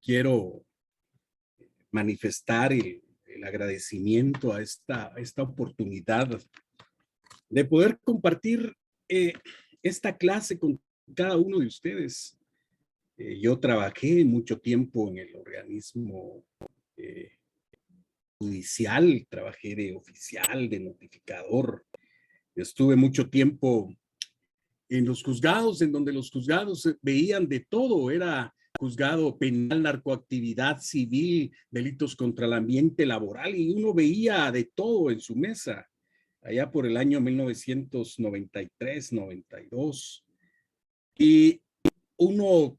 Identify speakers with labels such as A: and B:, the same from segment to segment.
A: quiero manifestar el agradecimiento a esta oportunidad de poder compartir esta clase con cada uno de ustedes. Yo trabajé mucho tiempo en el organismo judicial, trabajé de oficial, de notificador. Estuve mucho tiempo en los juzgados, en donde los juzgados veían de todo. Era juzgado penal, narcoactividad civil, delitos contra el ambiente laboral, y uno veía de todo en su mesa, allá por el año 1993, 92. Y uno,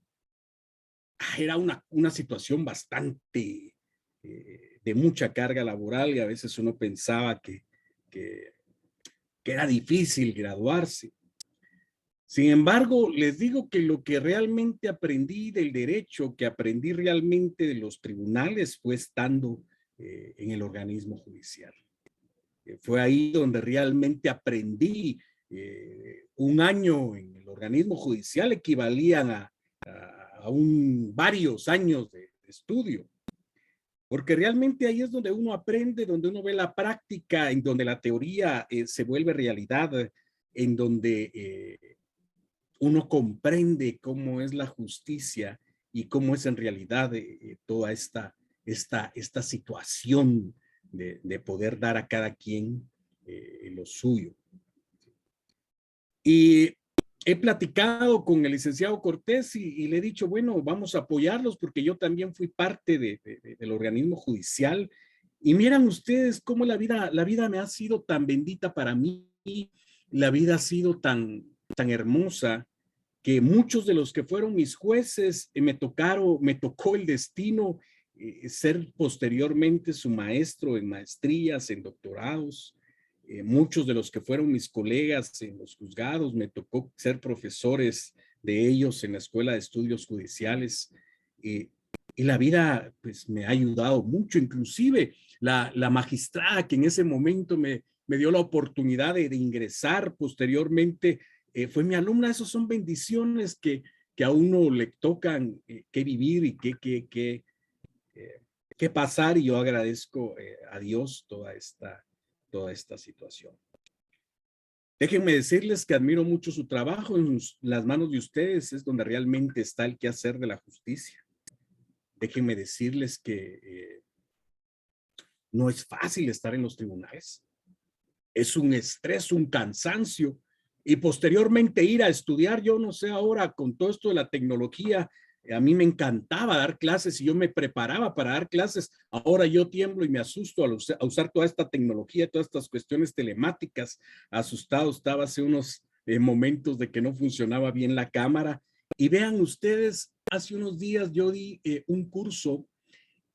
A: era una situación bastante de mucha carga laboral, y a veces uno pensaba que era difícil graduarse. Sin embargo, les digo que lo que realmente aprendí del derecho, que aprendí realmente de los tribunales, fue estando en el organismo judicial. Fue ahí donde realmente aprendí. Un año en el organismo judicial equivalían a varios años de estudio. Porque realmente ahí es donde uno aprende, donde uno ve la práctica, en donde la teoría se vuelve realidad, en donde uno comprende cómo es la justicia y cómo es en realidad toda esta situación de poder dar a cada quien lo suyo. Y he platicado con el licenciado Cortés y le he dicho, bueno, vamos a apoyarlos porque yo también fui parte del organismo judicial. Y miran ustedes cómo la vida me ha sido tan bendita para mí, la vida ha sido tan hermosa, que muchos de los que fueron mis jueces me tocó el destino ser posteriormente su maestro en maestrías, en doctorados. Muchos de los que fueron mis colegas en los juzgados me tocó ser profesores de ellos en la Escuela de Estudios Judiciales. Y la vida pues me ha ayudado mucho, inclusive la magistrada que en ese momento me dio la oportunidad de ingresar posteriormente, fue mi alumna. Esas son bendiciones que a uno le tocan que vivir y que pasar, y yo agradezco a Dios toda esta situación. Déjenme decirles que admiro mucho su trabajo. En las manos de ustedes es donde realmente está el quehacer de la justicia. Déjenme decirles que no es fácil estar en los tribunales. Es un estrés, un cansancio, y posteriormente ir a estudiar. Yo no sé ahora con todo esto de la tecnología, a mí me encantaba dar clases y yo me preparaba para dar clases. Ahora yo tiemblo y me asusto a usar toda esta tecnología, todas estas cuestiones telemáticas. Asustado estaba hace unos momentos de que no funcionaba bien la cámara. Y vean ustedes, hace unos días yo di un curso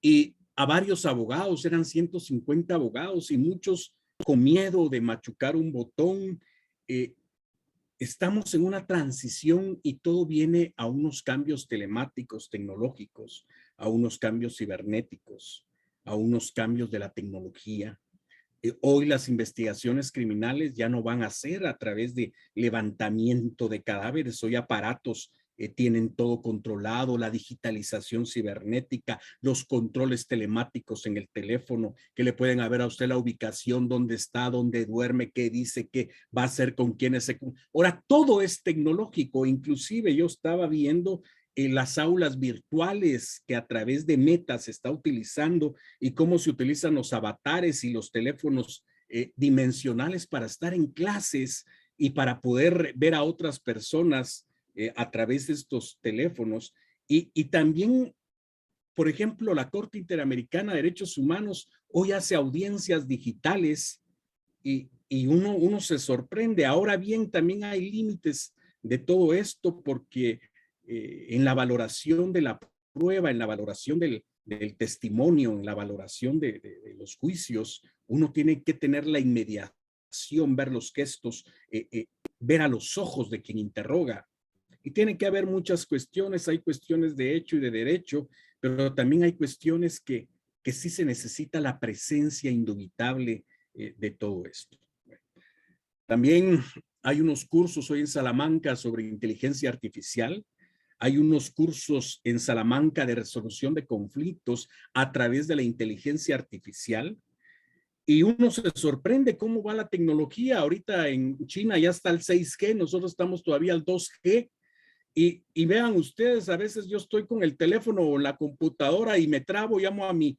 A: y a varios abogados, eran 150 abogados, y muchos con miedo de machucar un botón. Estamos en una transición y todo viene a unos cambios telemáticos, tecnológicos, a unos cambios cibernéticos, a unos cambios de la tecnología. Hoy las investigaciones criminales ya no van a ser a través de levantamiento de cadáveres. Hoy aparatos tienen todo controlado, la digitalización cibernética, los controles telemáticos en el teléfono, que le pueden ver a usted la ubicación, dónde está, dónde duerme, qué dice, qué va a hacer, con quiénes se... Ahora todo es tecnológico. Inclusive yo estaba viendo las aulas virtuales que a través de Meta se está utilizando, y cómo se utilizan los avatares y los teléfonos dimensionales para estar en clases y para poder ver a otras personas a través de estos teléfonos. Y también, por ejemplo, la Corte Interamericana de Derechos Humanos hoy hace audiencias digitales, y uno se sorprende. Ahora bien, también hay límites de todo esto, porque en la valoración de la prueba, en la valoración del testimonio, en la valoración de los juicios, uno tiene que tener la inmediación, ver los gestos, ver a los ojos de quien interroga. Y tiene que haber muchas cuestiones. Hay cuestiones de hecho y de derecho, pero también hay cuestiones que sí se necesita la presencia indubitable de todo esto. También hay unos cursos hoy en Salamanca sobre inteligencia artificial. hay unos cursos en Salamanca de resolución de conflictos a través de la inteligencia artificial. Y uno se sorprende cómo va la tecnología. Ahorita en China ya está el 6G, nosotros estamos todavía al 2G. Y vean ustedes, a veces yo estoy con el teléfono o la computadora y me trabo, llamo a mi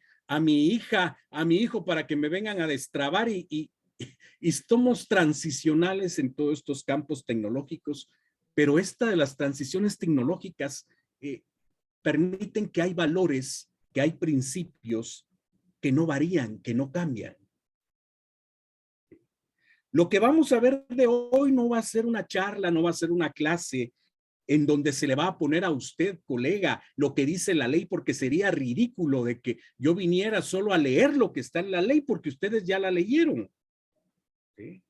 A: hija, a mi hijo para que me vengan a destrabar y somos transicionales en todos estos campos tecnológicos, pero esta de las transiciones tecnológicas permiten que hay valores, que hay principios que no varían, que no cambian. Lo que vamos a ver de hoy no va a ser una charla, no va a ser una clase en donde se le va a poner a usted, colega, lo que dice la ley, porque sería ridículo de que yo viniera solo a leer lo que está en la ley, porque ustedes ya la leyeron. ¿Sí?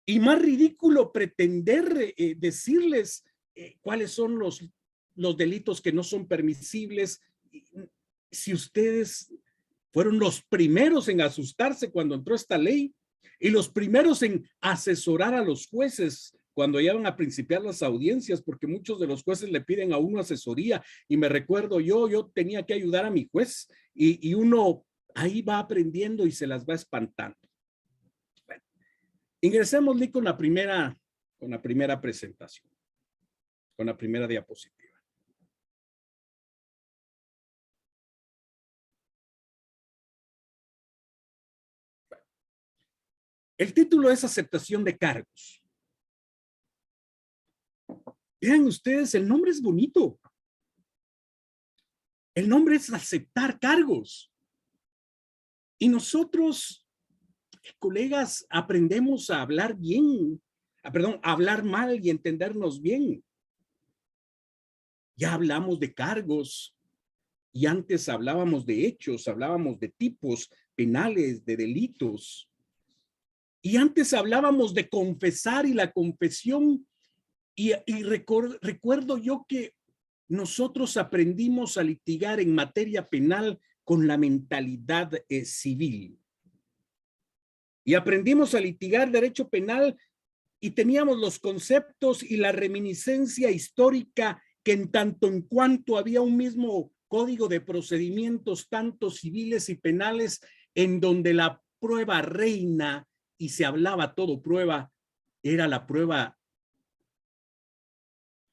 A: Y más ridículo pretender decirles cuáles son los delitos que no son permisibles, si ustedes fueron los primeros en asustarse cuando entró esta ley y los primeros en asesorar a los jueces cuando ya van a principiar las audiencias, porque muchos de los jueces le piden a uno asesoría. Y me recuerdo yo tenía que ayudar a mi juez y uno ahí va aprendiendo y se las va espantando. Bueno, ingresemos con la primera presentación, con la primera diapositiva. El título es aceptación de cargos. Vean ustedes, el nombre es bonito. El nombre es aceptar cargos. Y nosotros, colegas, aprendemos a hablar bien, a hablar mal y entendernos bien. Ya hablamos de cargos y antes hablábamos de hechos, hablábamos de tipos penales, de delitos. Y antes hablábamos de confesar y la confesión. Y recuerdo yo que nosotros aprendimos a litigar en materia penal con la mentalidad civil. Y aprendimos a litigar derecho penal y teníamos los conceptos y la reminiscencia histórica que en tanto en cuanto había un mismo código de procedimientos, tanto civiles y penales, en donde la prueba reina, y se hablaba todo prueba, era la prueba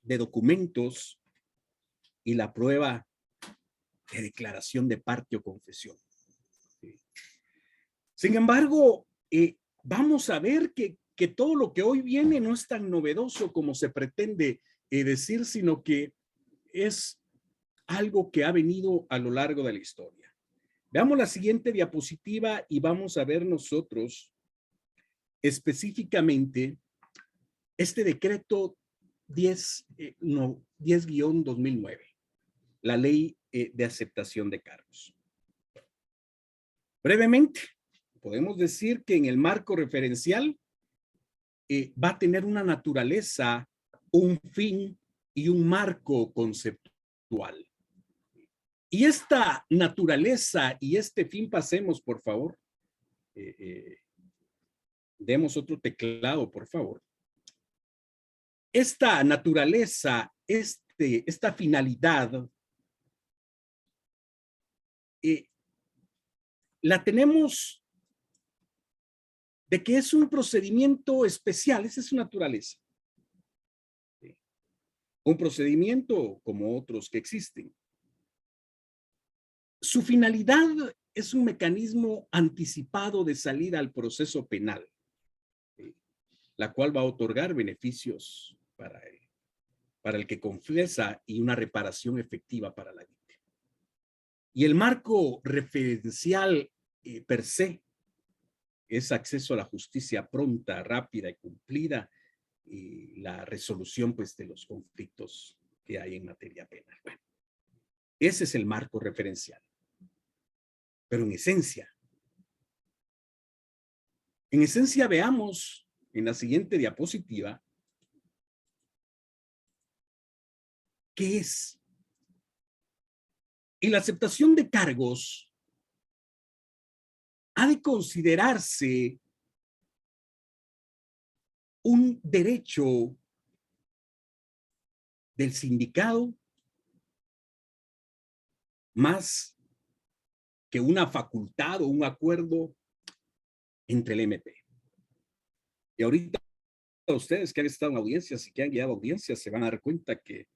A: de documentos y la prueba de declaración de parte o confesión. Sin embargo, vamos a ver que todo lo que hoy viene no es tan novedoso como se pretende decir, sino que es algo que ha venido a lo largo de la historia. Veamos la siguiente diapositiva y vamos a ver nosotros específicamente este decreto 10-2009, la ley de aceptación de cargos. Brevemente, podemos decir que en el marco referencial va a tener una naturaleza, un fin y un marco conceptual. Y esta naturaleza y este fin, pasemos, por favor. Demos otro teclado, por favor. Esta naturaleza, esta finalidad, la tenemos de que es un procedimiento especial, esa es su naturaleza. Un procedimiento como otros que existen. Su finalidad es un mecanismo anticipado de salida al proceso penal, la cual va a otorgar beneficios para el que confiesa y una reparación efectiva para la víctima. Y el marco referencial per se es acceso a la justicia pronta, rápida y cumplida, y la resolución pues de los conflictos que hay en materia penal. Bueno, ese es el marco referencial. Pero en esencia veamos en la siguiente diapositiva qué es. Y la aceptación de cargos ha de considerarse un derecho del sindicato más que una facultad o un acuerdo entre el MP. Y ahorita ustedes que han estado en audiencias y que han guiado audiencias se van a dar cuenta que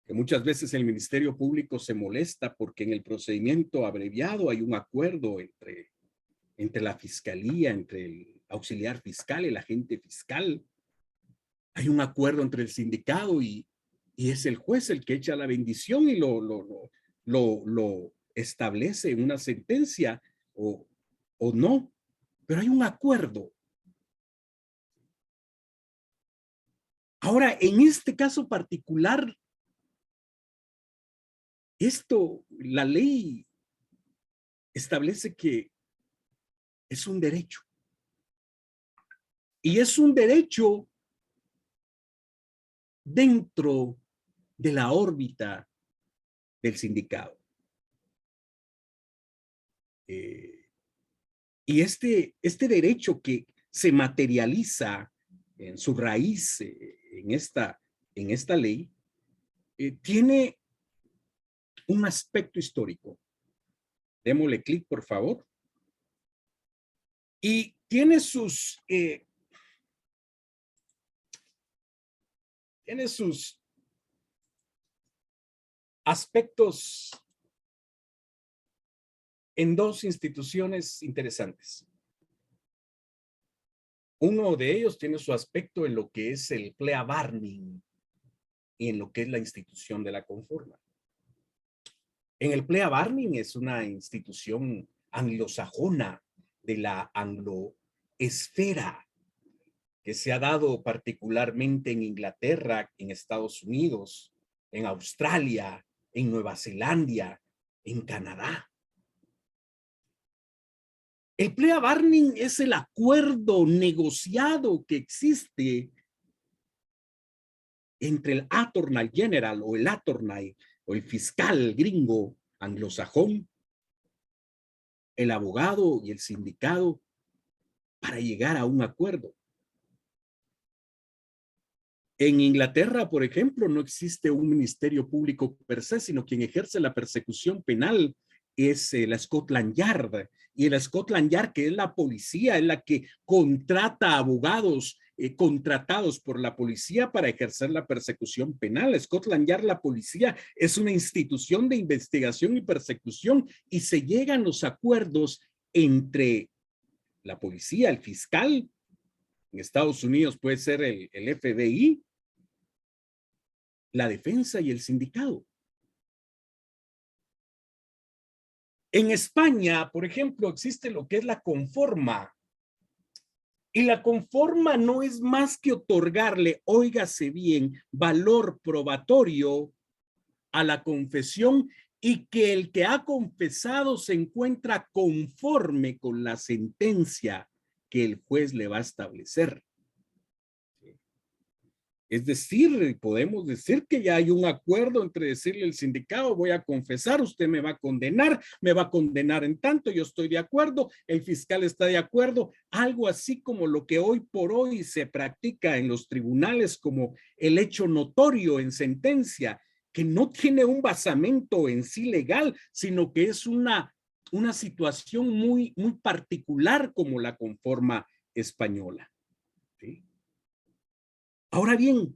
A: muchas veces el Ministerio Público se molesta porque en el procedimiento abreviado hay un acuerdo entre la fiscalía, entre el auxiliar fiscal, el agente fiscal. Hay un acuerdo entre el sindicato y es el juez el que echa la bendición y lo establece en una sentencia o no. Pero hay un acuerdo. Ahora, en este caso particular, la ley establece que es un derecho. Y es un derecho dentro de la órbita del sindicato. Y este derecho que se materializa en su raíz en esta ley, tiene un aspecto histórico. Démosle clic, por favor. Y tiene sus aspectos en dos instituciones interesantes. Uno de ellos tiene su aspecto en lo que es el plea barnim y en lo que es la institución de la Conforma. En el plea barnim es una institución anglosajona de la angloesfera que se ha dado particularmente en Inglaterra, en Estados Unidos, en Australia, en Nueva Zelanda, en Canadá. El plea barnim es el acuerdo negociado que existe entre el attorney general o el attorney o el fiscal gringo anglosajón, el abogado y el sindicato para llegar a un acuerdo. En Inglaterra, por ejemplo, no existe un ministerio público per se, sino quien ejerce la persecución penal es la Scotland Yard. Y la Scotland Yard, que es la policía, es la que contrata abogados contratados por la policía para ejercer la persecución penal. Scotland Yard, la policía, es una institución de investigación y persecución y se llegan los acuerdos entre la policía, el fiscal, en Estados Unidos puede ser el FBI, la defensa y el sindicato. En España, por ejemplo, existe lo que es la Conforma. Y la Conforma no es más que otorgarle, óigase bien, valor probatorio a la confesión y que el que ha confesado se encuentra conforme con la sentencia que el juez le va a establecer. Es decir, podemos decir que ya hay un acuerdo entre decirle al sindicato, voy a confesar, usted me va a condenar en tanto, yo estoy de acuerdo, el fiscal está de acuerdo, algo así como lo que hoy por hoy se practica en los tribunales como el hecho notorio en sentencia, que no tiene un basamento en sí legal, sino que es una situación muy, muy particular como la Conforma española. ¿Sí? Ahora bien,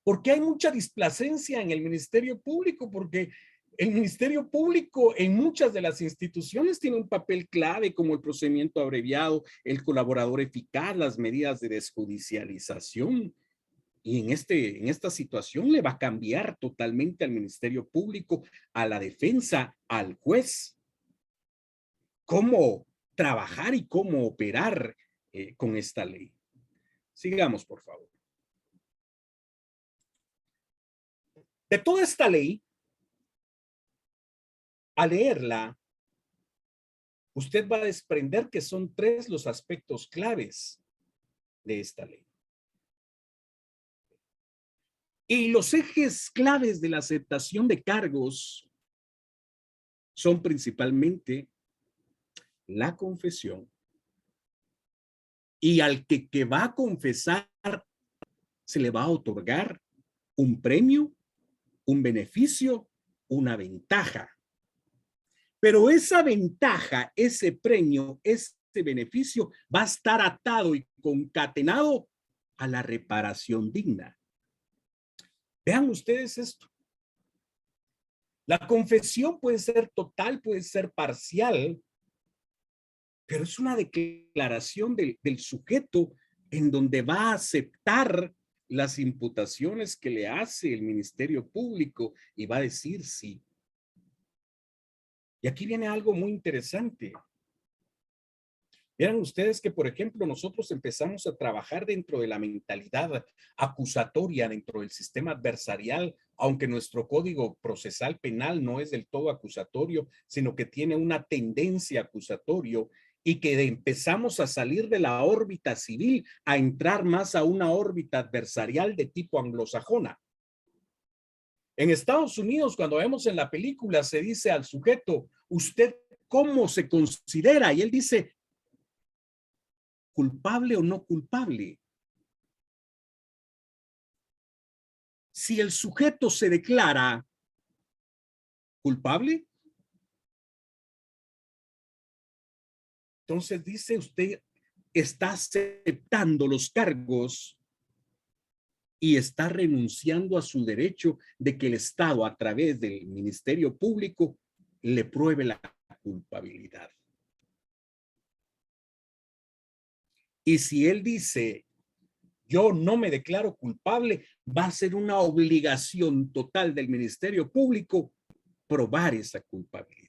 A: ¿por qué hay mucha displacencia en el Ministerio Público? Porque el Ministerio Público en muchas de las instituciones tiene un papel clave como el procedimiento abreviado, el colaborador eficaz, las medidas de desjudicialización. Y en esta situación le va a cambiar totalmente al Ministerio Público, a la defensa, al juez, cómo trabajar y cómo operar con esta ley. Sigamos, por favor. De toda esta ley, al leerla, usted va a desprender que son tres los aspectos claves de esta ley. Y los ejes claves de la aceptación de cargos son principalmente la confesión y al que va a confesar se le va a otorgar un premio, un beneficio, una ventaja. Pero esa ventaja, ese premio, ese beneficio va a estar atado y concatenado a la reparación digna. Vean ustedes esto. La confesión puede ser total, puede ser parcial, pero es una declaración del sujeto en donde va a aceptar las imputaciones que le hace el Ministerio Público y va a decir sí. Y aquí viene algo muy interesante. Vieran ustedes que, por ejemplo, nosotros empezamos a trabajar dentro de la mentalidad acusatoria, dentro del sistema adversarial, aunque nuestro código procesal penal no es del todo acusatorio, sino que tiene una tendencia acusatorio, y que empezamos a salir de la órbita civil a entrar más a una órbita adversarial de tipo anglosajona. En Estados Unidos, cuando vemos en la película, se dice al sujeto, ¿usted cómo se considera? Y él dice, ¿culpable o no culpable? Si el sujeto se declara culpable, entonces dice usted está aceptando los cargos y está renunciando a su derecho de que el Estado, a través del Ministerio Público, le pruebe la culpabilidad. Y si él dice, yo no me declaro culpable, va a ser una obligación total del Ministerio Público probar esa culpabilidad.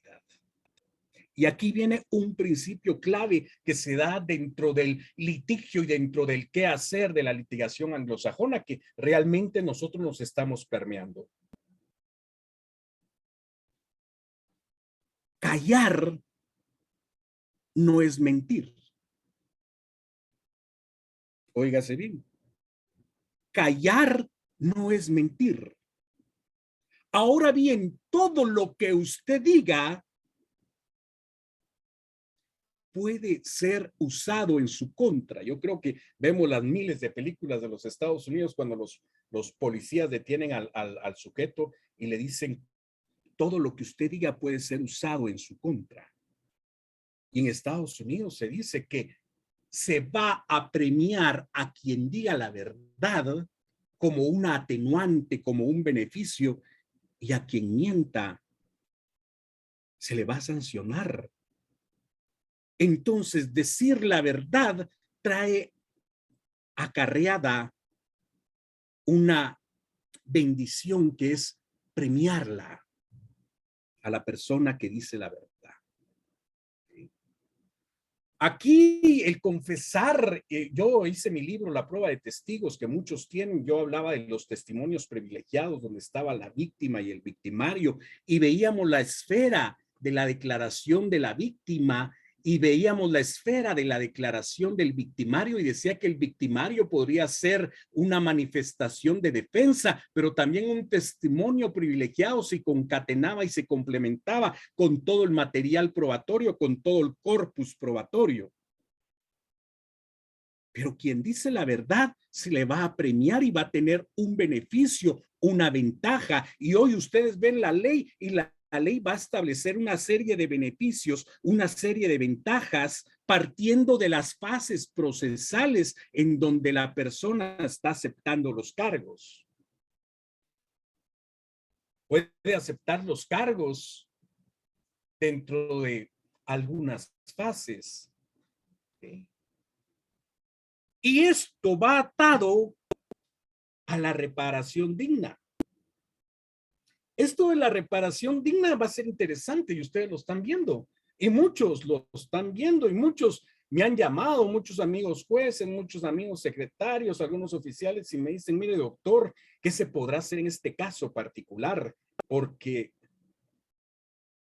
A: Y aquí viene un principio clave que se da dentro del litigio y dentro del qué hacer de la litigación anglosajona, que realmente nosotros nos estamos permeando. Callar no es mentir. Óigase bien. Callar no es mentir. Ahora bien, todo lo que usted diga puede ser usado en su contra. Yo creo que vemos las miles de películas de los Estados Unidos cuando los policías detienen al sujeto y le dicen, todo lo que usted diga puede ser usado en su contra. Y en Estados Unidos se dice que se va a premiar a quien diga la verdad como una atenuante, como un beneficio, y a quien mienta se le va a sancionar. Entonces, decir la verdad trae acarreada una bendición que es premiarla a la persona que dice la verdad. Aquí el confesar, yo hice mi libro La prueba de testigos que muchos tienen, yo hablaba de los testimonios privilegiados donde estaba la víctima y el victimario y veíamos la esfera de la declaración de la víctima y veíamos la esfera de la declaración del victimario y decía que el victimario podría ser una manifestación de defensa, pero también un testimonio privilegiado si concatenaba y se complementaba con todo el material probatorio, con todo el corpus probatorio. Pero quien dice la verdad se le va a premiar y va a tener un beneficio, una ventaja. Y hoy ustedes ven la ley y la ley va a establecer una serie de beneficios, una serie de ventajas, partiendo de las fases procesales en donde la persona está aceptando los cargos. Puede aceptar los cargos dentro de algunas fases. ¿Sí? Y esto va atado a la reparación digna. Esto de la reparación digna va a ser interesante y ustedes lo están viendo. Y muchos lo están viendo y muchos me han llamado, muchos amigos jueces, muchos amigos secretarios, algunos oficiales y me dicen, mire doctor, ¿qué se podrá hacer en este caso particular? Porque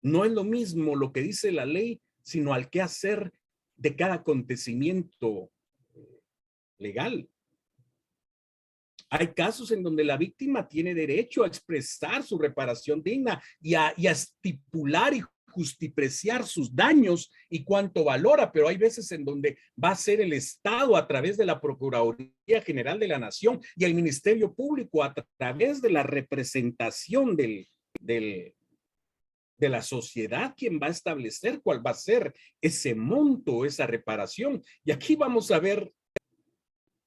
A: no es lo mismo lo que dice la ley, sino al qué hacer de cada acontecimiento legal. Hay casos en donde la víctima tiene derecho a expresar su reparación digna y a estipular y justipreciar sus daños y cuánto valora, pero hay veces en donde va a ser el Estado a través de la Procuraduría General de la Nación y el Ministerio Público a través de la representación de la sociedad quien va a establecer cuál va a ser ese monto, esa reparación. Y aquí vamos a ver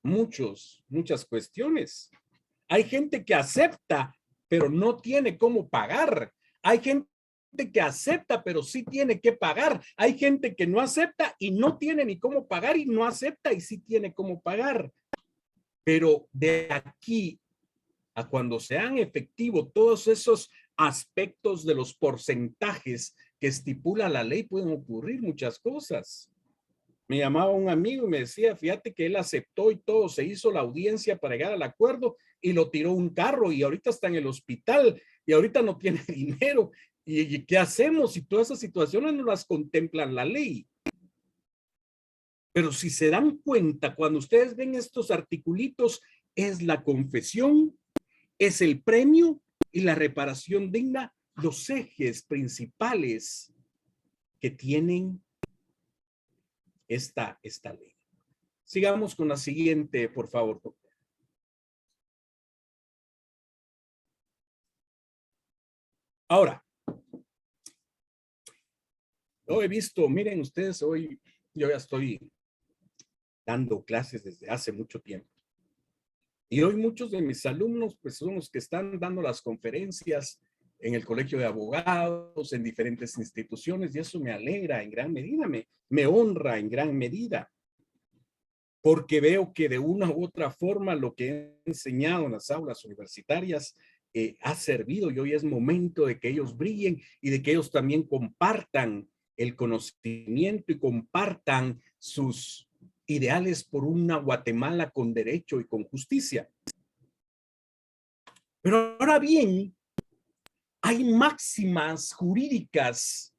A: muchas cuestiones. Hay gente que acepta, pero no tiene cómo pagar. Hay gente que acepta, pero sí tiene que pagar. Hay gente que no acepta y no tiene ni cómo pagar y no acepta y sí tiene cómo pagar. Pero de aquí a cuando sean efectivos todos esos aspectos de los porcentajes que estipula la ley, pueden ocurrir muchas cosas. Me llamaba un amigo y me decía, fíjate que él aceptó y todo, se hizo la audiencia para llegar al acuerdo y lo tiró un carro y ahorita está en el hospital y ahorita no tiene dinero. ¿Y qué hacemos si todas esas situaciones no las contempla la ley? Pero si se dan cuenta, cuando ustedes ven estos articulitos, es la confesión, es el premio y la reparación digna, los ejes principales que tienen esta ley. Sigamos con la siguiente, por favor. Ahora, yo he visto, miren ustedes, hoy yo ya estoy dando clases desde hace mucho tiempo. Y hoy muchos de mis alumnos pues son los que están dando las conferencias en el colegio de abogados, en diferentes instituciones, y eso me alegra en gran medida, me honra en gran medida, porque veo que de una u otra forma lo que he enseñado en las aulas universitarias ha servido y hoy es momento de que ellos brillen y de que ellos también compartan el conocimiento y compartan sus ideales por una Guatemala con derecho y con justicia. Pero ahora bien, hay máximas jurídicas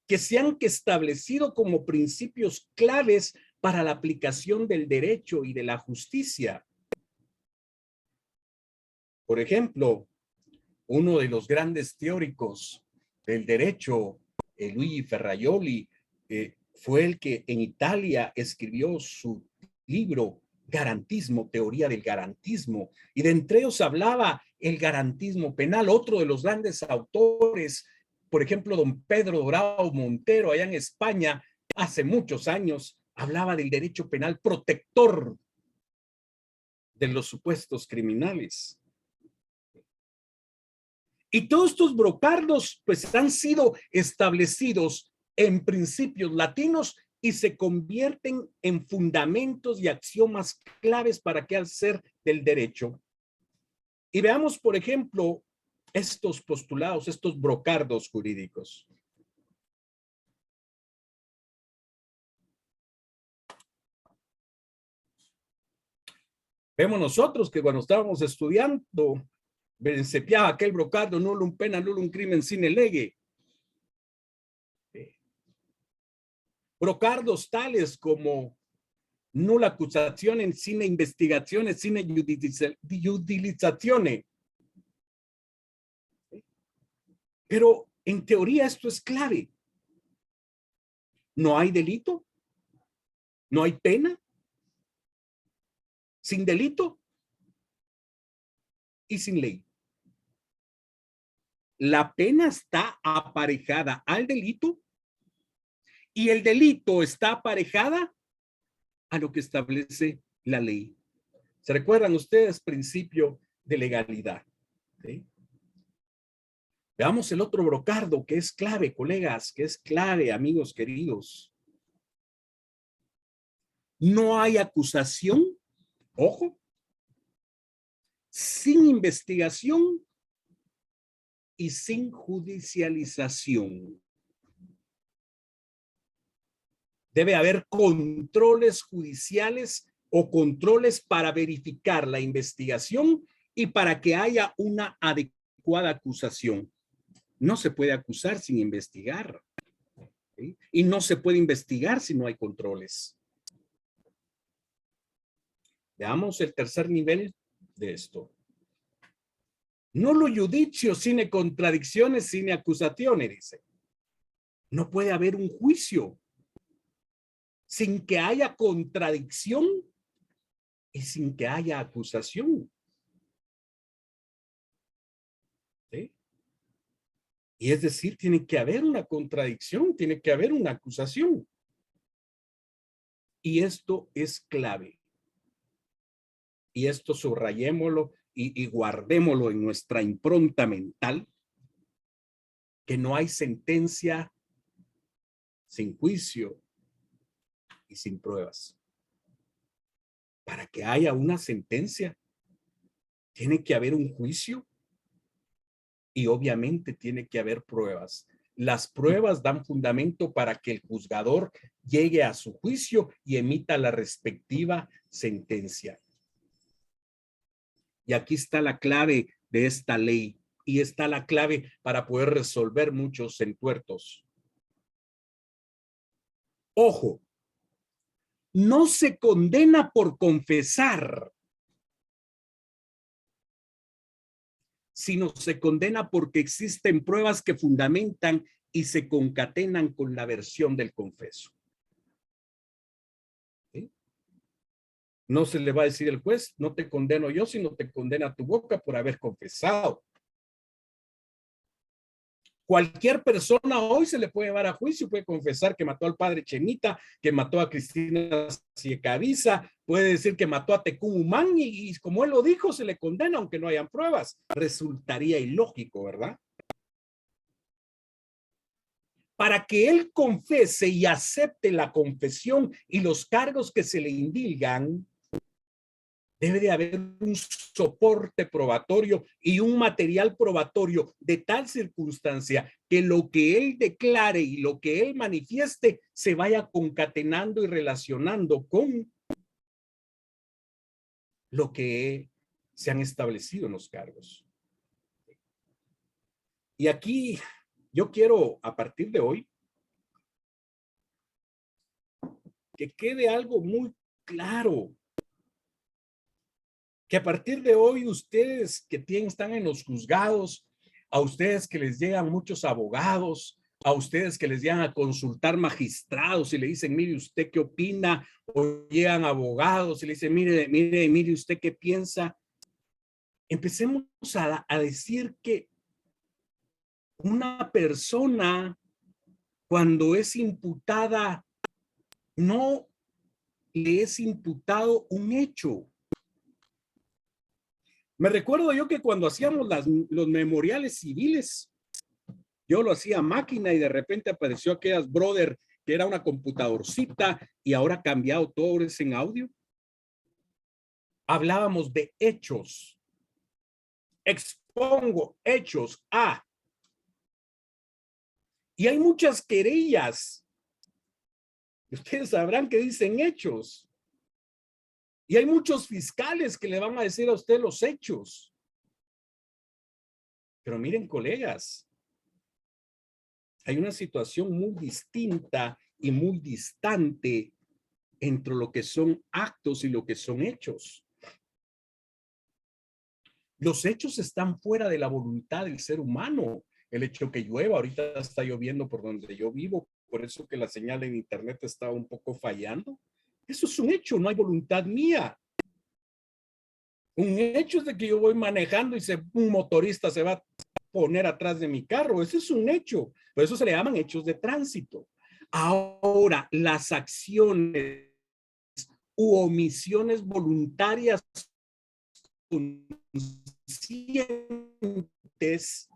A: que se han establecido como principios claves para la aplicación del derecho y de la justicia. Por ejemplo, uno de los grandes teóricos del derecho, Luigi Ferraioli, fue el que en Italia escribió su libro Garantismo, teoría del garantismo, y de entre ellos hablaba el garantismo penal. Otro de los grandes autores, por ejemplo, don Pedro Dorao Montero, allá en España, hace muchos años, hablaba del derecho penal protector de los supuestos criminales. Y todos estos brocardos pues han sido establecidos en principios latinos y se convierten en fundamentos y axiomas claves para qué hacer del derecho. Y veamos, por ejemplo, estos postulados, estos brocardos jurídicos. Vemos nosotros que cuando estábamos estudiando, sepiaba aquel brocardo, nullum pena, nullum crimen sine lege. Brocardos tales como nulla accusazione sine investigazione sine giudicazione. Pero en teoría esto es clave. No hay delito, no hay pena, sin delito y sin ley. La pena está aparejada al delito y el delito está aparejada a lo que establece la ley. ¿Se recuerdan ustedes? Principio de legalidad. ¿Sí? Veamos el otro brocardo que es clave, colegas, que es clave, amigos queridos. No hay acusación, ojo, sin investigación y sin judicialización. Debe haber controles judiciales o controles para verificar la investigación y para que haya una adecuada acusación. No se puede acusar sin investigar, ¿sí? Y no se puede investigar si no hay controles. Veamos el tercer nivel de esto. Nullo iudicio sine contradicciones sine accusazione, dice. No puede haber un juicio sin que haya contradicción y sin que haya acusación. ¿Sí? Y es decir, tiene que haber una contradicción, tiene que haber una acusación. Y esto es clave. Y esto subrayémoslo y guardémoslo en nuestra impronta mental, que no hay sentencia sin juicio y sin pruebas. Para que haya una sentencia, tiene que haber un juicio y obviamente tiene que haber pruebas. Las pruebas dan fundamento para que el juzgador llegue a su juicio y emita la respectiva sentencia. Y aquí está la clave de esta ley y está la clave para poder resolver muchos entuertos. Ojo, no se condena por confesar, sino se condena porque existen pruebas que fundamentan y se concatenan con la versión del confeso. ¿Sí? No se le va a decir al juez, no te condeno yo, sino te condena tu boca por haber confesado. Cualquier persona hoy se le puede llevar a juicio, puede confesar que mató al padre Chemita, que mató a Cristina Ciecaviza, puede decir que mató a Tecumumán y como él lo dijo, se le condena aunque no hayan pruebas. Resultaría ilógico, ¿verdad? Para que él confese y acepte la confesión y los cargos que se le indilgan, debe de haber un soporte probatorio y un material probatorio de tal circunstancia que lo que él declare y lo que él manifieste se vaya concatenando y relacionando con lo que se han establecido en los cargos. Y aquí yo quiero, a partir de hoy, que quede algo muy claro. Que a partir de hoy ustedes que están en los juzgados, a ustedes que les llegan muchos abogados, a ustedes que les llegan a consultar magistrados y le dicen, mire usted qué opina, o llegan abogados y le dicen, mire usted qué piensa. Empecemos a decir que una persona cuando es imputada, no le es imputado un hecho. Me recuerdo yo que cuando hacíamos los memoriales civiles, yo lo hacía a máquina y de repente apareció aquellas brother que era una computadorcita y ahora ha cambiado todo eso en audio. Hablábamos de hechos. Expongo hechos a. Y hay muchas querellas. Ustedes sabrán que dicen hechos. Y hay muchos fiscales que le van a decir a usted los hechos. Pero miren, colegas, hay una situación muy distinta y muy distante entre lo que son actos y lo que son hechos. Los hechos están fuera de la voluntad del ser humano. El hecho que llueva, ahorita está lloviendo por donde yo vivo, por eso que la señal en internet está un poco fallando. Eso es un hecho, no hay voluntad mía. Un hecho es de que yo voy manejando y un motorista se va a poner atrás de mi carro. Ese es un hecho. Por eso se le llaman hechos de tránsito. Ahora, las acciones u omisiones voluntarias conscientes,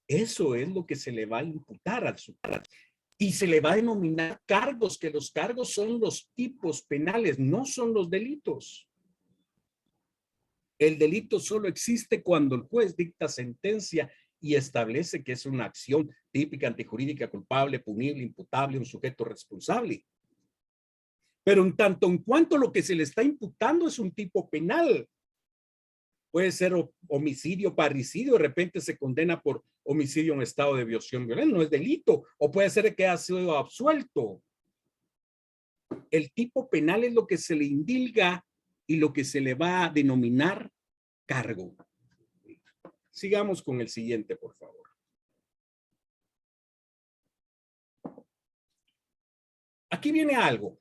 A: eso es lo que se le va a imputar al sujeto. Y se le va a denominar cargos, que los cargos son los tipos penales, no son los delitos. El delito solo existe cuando el juez dicta sentencia y establece que es una acción típica, antijurídica, culpable, punible, imputable, un sujeto responsable. Pero en tanto en cuanto lo que se le está imputando es un tipo penal, puede ser homicidio, parricidio, de repente se condena por homicidio en estado de violación violenta, no es delito, o puede ser que haya sido absuelto. El tipo penal es lo que se le indilga y lo que se le va a denominar cargo. Sigamos con el siguiente, por favor. Aquí viene algo.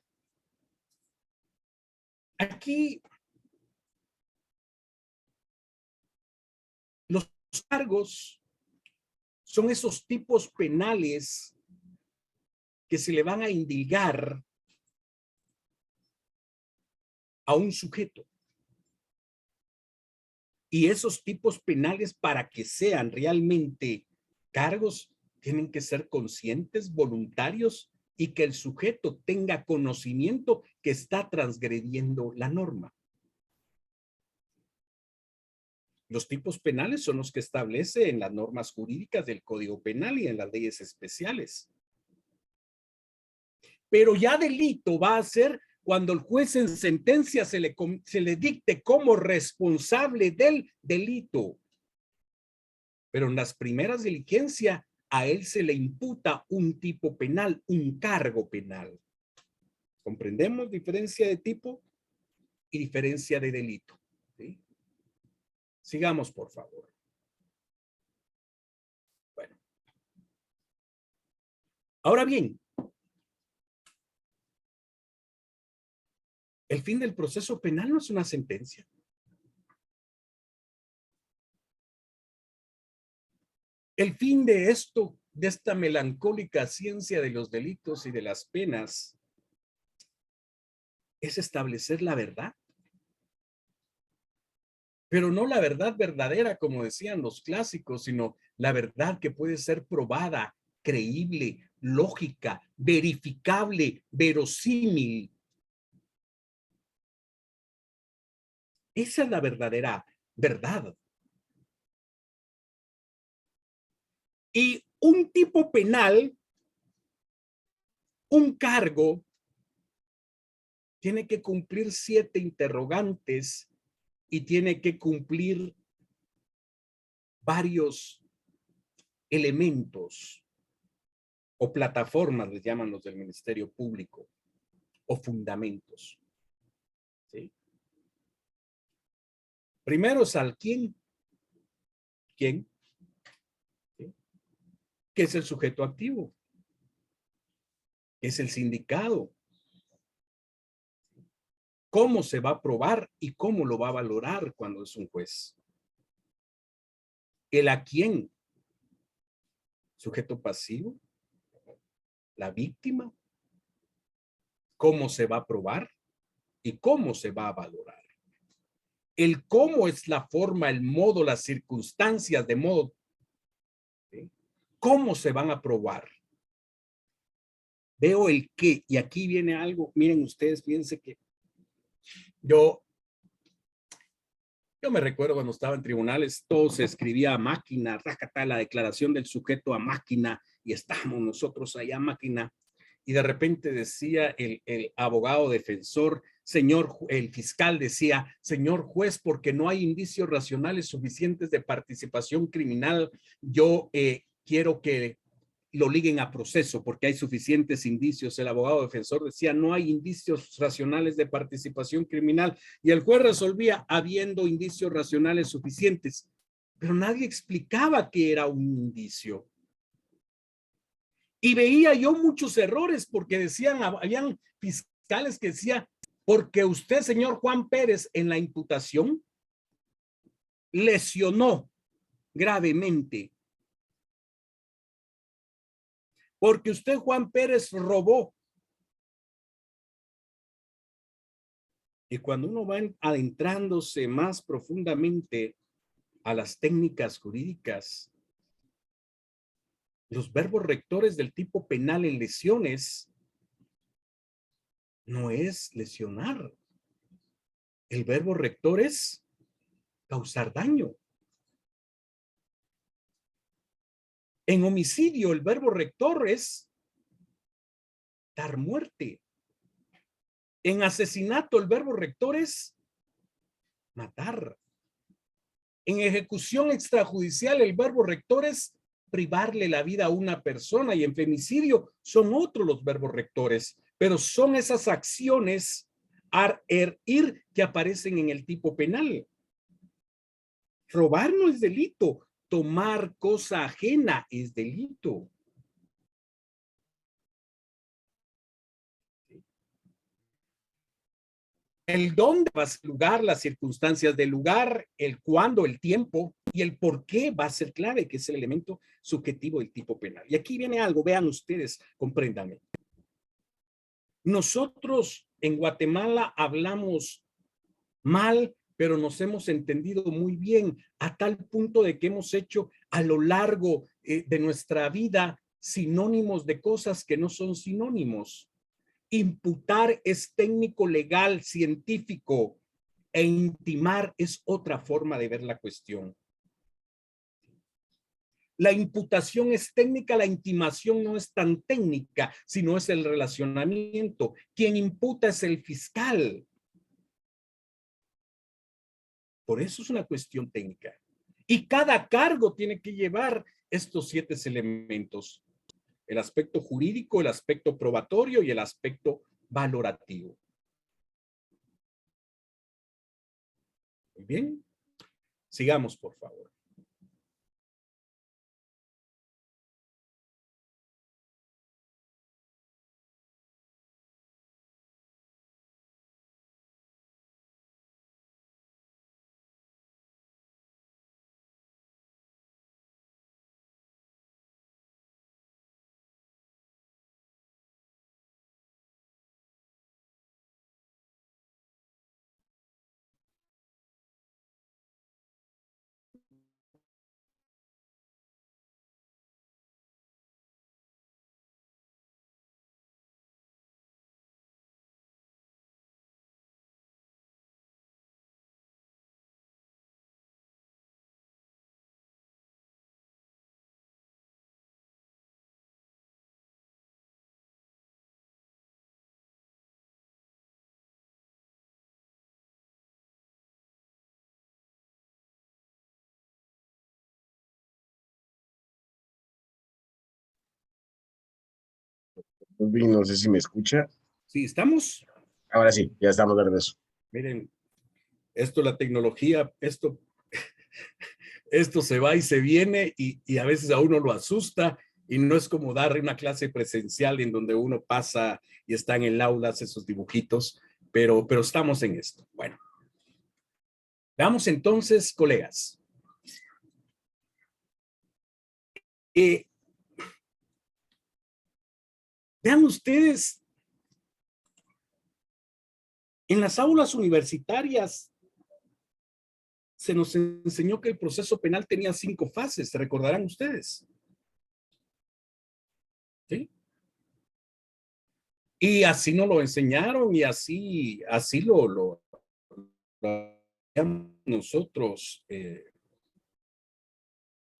A: Aquí los cargos son esos tipos penales que se le van a indilgar a un sujeto. Y esos tipos penales, para que sean realmente cargos, tienen que ser conscientes, voluntarios, y que el sujeto tenga conocimiento que está transgrediendo la norma. Los tipos penales son los que establece en las normas jurídicas del Código Penal y en las leyes especiales. Pero ya delito va a ser cuando el juez en sentencia se le dicte como responsable del delito. Pero en las primeras diligencias a él se le imputa un tipo penal, un cargo penal. ¿Comprendemos diferencia de tipo y diferencia de delito? ¿Sí? Sigamos, por favor. Bueno. Ahora bien, el fin del proceso penal no es una sentencia. El fin de esto, de esta melancólica ciencia de los delitos y de las penas, es establecer la verdad. Pero no la verdad verdadera, como decían los clásicos, sino la verdad que puede ser probada, creíble, lógica, verificable, verosímil. Esa es la verdadera verdad. Y un tipo penal, un cargo, tiene que cumplir 7 interrogantes y tiene que cumplir varios elementos o plataformas, les llaman los del Ministerio Público, o fundamentos. ¿Sí? Primero es al quién. ¿Quién? ¿Sí? ¿Qué es el sujeto activo? ¿Qué es el sindicado? ¿Cómo se va a probar y cómo lo va a valorar cuando es un juez? ¿El a quién? ¿Sujeto pasivo? ¿La víctima? ¿Cómo se va a probar y cómo se va a valorar? El cómo es la forma, el modo, las circunstancias, de modo, ¿sí? ¿Cómo se van a probar? Veo el qué, y aquí viene algo, miren ustedes, fíjense que yo me recuerdo cuando estaba en tribunales, todo se escribía a máquina, racata, la declaración del sujeto a máquina, y estábamos nosotros allá a máquina, y de repente decía el abogado defensor, señor, el fiscal decía, señor juez, porque no hay indicios racionales suficientes de participación criminal, yo quiero que lo liguen a proceso porque hay suficientes indicios. El abogado defensor decía, no hay indicios racionales de participación criminal, y el juez resolvía habiendo indicios racionales suficientes, pero nadie explicaba qué era un indicio. Y veía yo muchos errores porque decían, habían fiscales que decían, porque usted, señor Juan Pérez, en la imputación lesionó gravemente, porque usted, Juan Pérez, robó. Y cuando uno va adentrándose más profundamente a las técnicas jurídicas, los verbos rectores del tipo penal en lesiones no es lesionar. El verbo rector es causar daño. En homicidio, el verbo rector es dar muerte. En asesinato, el verbo rector es matar. En ejecución extrajudicial, el verbo rector es privarle la vida a una persona, y en femicidio son otros los verbos rectores, pero son esas acciones ar, er, ir que aparecen en el tipo penal. Robar no es delito, tomar cosa ajena es delito. el dónde va a ser el lugar, las circunstancias del lugar, el cuándo, el tiempo y el por qué va a ser clave, que es el elemento subjetivo del tipo penal. Y aquí viene algo, vean ustedes, compréndanme. Nosotros en Guatemala hablamos mal, pero nos hemos entendido muy bien a tal punto de que hemos hecho a lo largo de nuestra vida sinónimos de cosas que no son sinónimos. Imputar es técnico, legal, científico, e intimar es otra forma de ver la cuestión. La imputación es técnica, la intimación no es tan técnica, sino es el relacionamiento. Quien imputa es el fiscal. Por eso es una cuestión técnica. Y cada cargo tiene que llevar estos 7 elementos: el aspecto jurídico, el aspecto probatorio y el aspecto valorativo. Muy bien. Sigamos, por favor.
B: No sé si me escucha.
A: Sí, ¿estamos?
B: Ahora sí, ya estamos de regreso.
A: Miren, esto, la tecnología, esto se va y se viene y a veces a uno lo asusta y no es como dar una clase presencial en donde uno pasa y está en el aula, hace esos dibujitos, pero estamos en esto. Bueno, veamos entonces, colegas. Vean ustedes, en las aulas universitarias se nos enseñó que el proceso penal tenía 5 fases, ¿se recordarán ustedes? ¿Sí? Y así nos lo enseñaron y así lo nosotros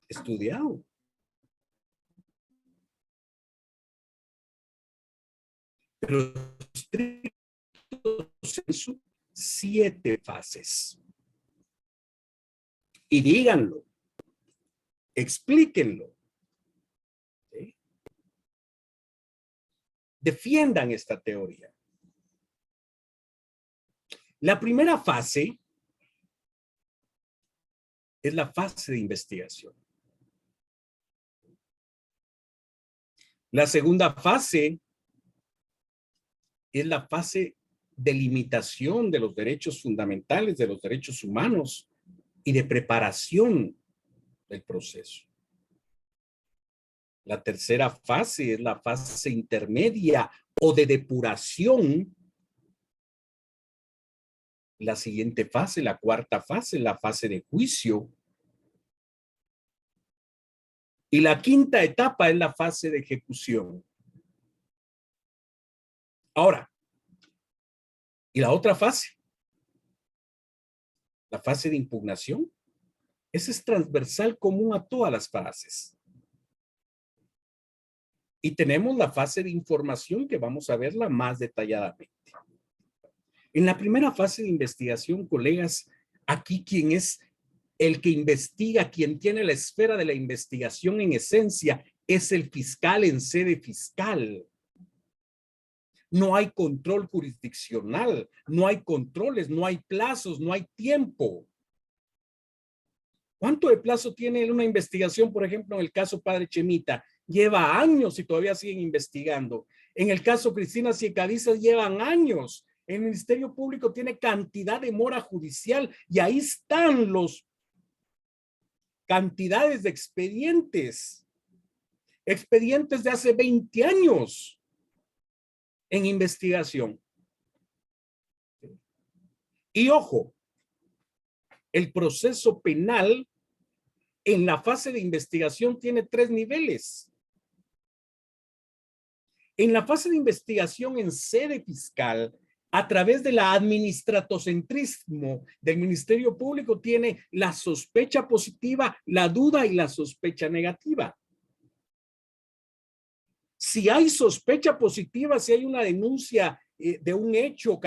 A: estudiado. Pero censo 7 fases. Y díganlo, explíquenlo. ¿Sí? Defiendan esta teoría. La primera fase es la fase de investigación. La segunda fase es la fase de limitación de los derechos fundamentales, de los derechos humanos y de preparación del proceso. La tercera fase es la fase intermedia o de depuración. La siguiente fase, la cuarta fase, la fase de juicio. Y la quinta etapa es la fase de ejecución. Ahora, ¿y la otra fase? La fase de impugnación. Esa es transversal, común a todas las fases. Y tenemos la fase de información que vamos a verla más detalladamente. En la primera fase de investigación, colegas, aquí quien es el que investiga, quien tiene la esfera de la investigación en esencia, es el fiscal en sede fiscal. No hay control jurisdiccional, no hay controles, no hay plazos, no hay tiempo. ¿Cuánto de plazo tiene una investigación, por ejemplo, en el caso Padre Chemita? Lleva años y todavía siguen investigando. En el caso Cristina Ciecadizas llevan años. el Ministerio Público tiene cantidad de mora judicial y ahí están los cantidades de expedientes de hace 20 años en investigación. Y ojo, el proceso penal en la fase de investigación tiene 3 niveles. En la fase de investigación en sede fiscal, a través de la administratocentrismo del Ministerio Público, tiene la sospecha positiva, la duda y la sospecha negativa. Si hay sospecha positiva, si hay una denuncia de un hecho,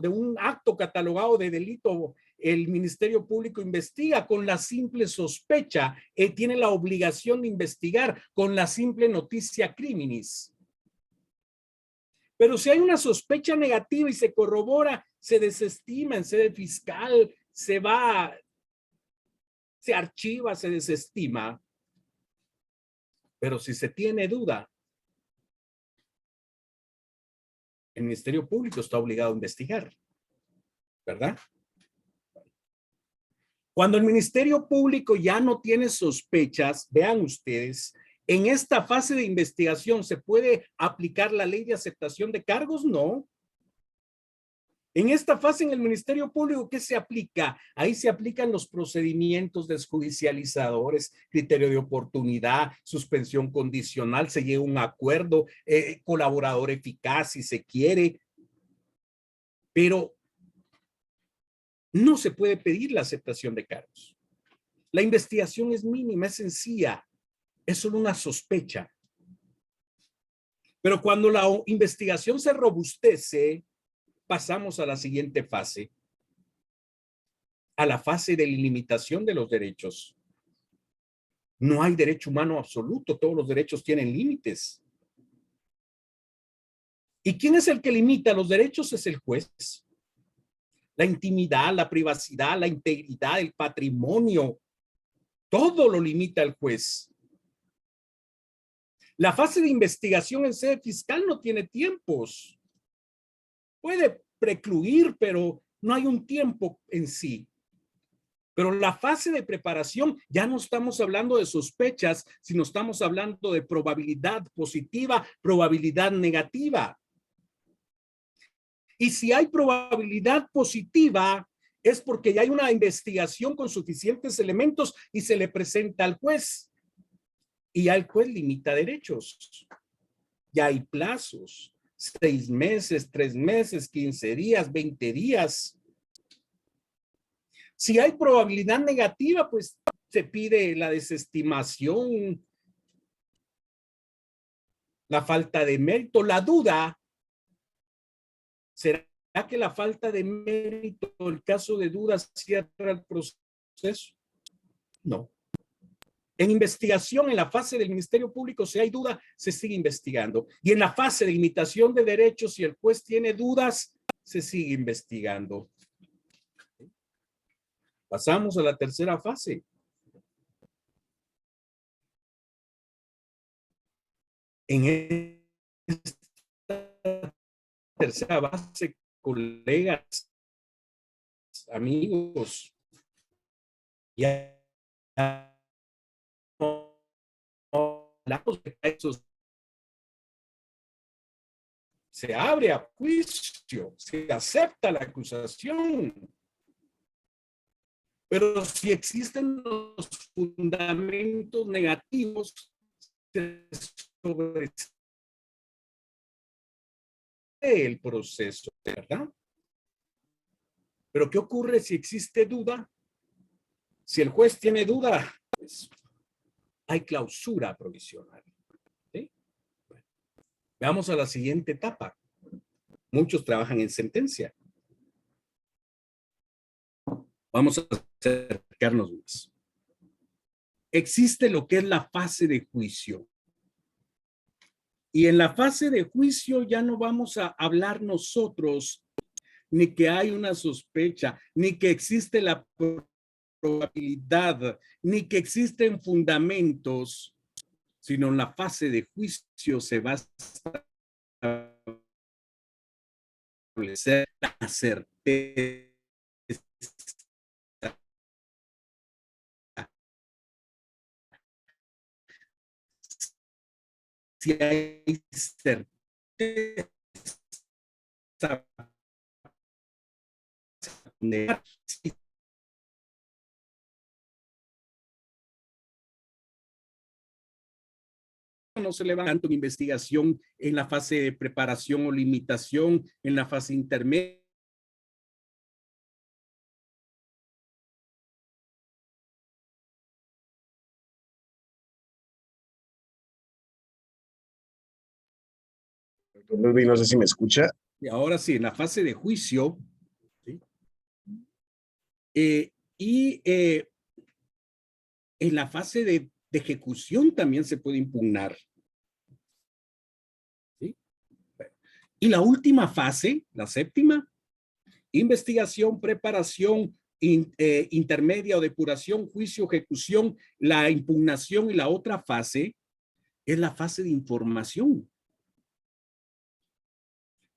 A: de un acto catalogado de delito, el Ministerio Público investiga con la simple sospecha, tiene la obligación de investigar con la simple noticia criminis. Pero si hay una sospecha negativa y se corrobora, se desestima en sede fiscal, se archiva, se desestima. Pero si se tiene duda, el Ministerio Público está obligado a investigar, ¿verdad? Cuando el Ministerio Público ya no tiene sospechas, vean ustedes, en esta fase de investigación, ¿se puede aplicar la ley de aceptación de cargos? No. En esta fase en el Ministerio Público, ¿qué se aplica? Ahí se aplican los procedimientos desjudicializadores, criterio de oportunidad, suspensión condicional, se llega a un acuerdo, colaborador eficaz si se quiere, pero no se puede pedir la aceptación de cargos. La investigación es mínima, es sencilla, es solo una sospecha. Pero cuando la investigación se robustece, pasamos a la siguiente fase, a la fase de limitación de los derechos. No hay derecho humano absoluto, todos los derechos tienen límites. ¿Y quién es el que limita los derechos? Es el juez. La intimidad, la privacidad, la integridad, el patrimonio, todo lo limita el juez. La fase de investigación en sede fiscal no tiene tiempos. Puede precluir, pero no hay un tiempo en sí. Pero la fase de preparación, ya no estamos hablando de sospechas, sino estamos hablando de probabilidad positiva, probabilidad negativa. Y si hay probabilidad positiva, es porque ya hay una investigación con suficientes elementos y se le presenta al juez. Y ya el juez limita derechos. Ya hay plazos, 6 meses, 3 meses, 15 días, 20 días. Si hay probabilidad negativa, pues se pide la desestimación, la falta de mérito, la duda. ¿Será que la falta de mérito, el caso de dudas, cierra el proceso? No. En investigación, en la fase del Ministerio Público, si hay duda, se sigue investigando. Y en la fase de limitación de derechos, si el juez tiene dudas, se sigue investigando. Pasamos a la tercera fase. En esta tercera fase, colegas, amigos, ya hablamos de casos, se abre a juicio, se acepta la acusación. Pero si existen los fundamentos negativos, se sobresee el proceso, ¿verdad? Pero ¿qué ocurre si existe duda? Si el juez tiene duda, pues hay clausura provisional. ¿Sí? Bueno, veamos a la siguiente etapa. Muchos trabajan en sentencia. Vamos a acercarnos más. Existe lo que es la fase de juicio. Y en la fase de juicio ya no vamos a hablar nosotros ni que hay una sospecha, ni que existe la probabilidad, ni que existen fundamentos, sino en la fase de juicio se va a establecer la certeza. Si hay certeza, no se le va tanto en investigación en la fase de preparación o limitación, en la fase intermedia.
B: Doctor Ludwig, no sé si me escucha.
A: Y ahora sí, en la fase de juicio, ¿sí? En la fase de ejecución también se puede impugnar. ¿Sí? Y la última fase, la séptima, investigación, preparación, intermedia o depuración, juicio, ejecución, la impugnación, y la otra fase es la fase de información.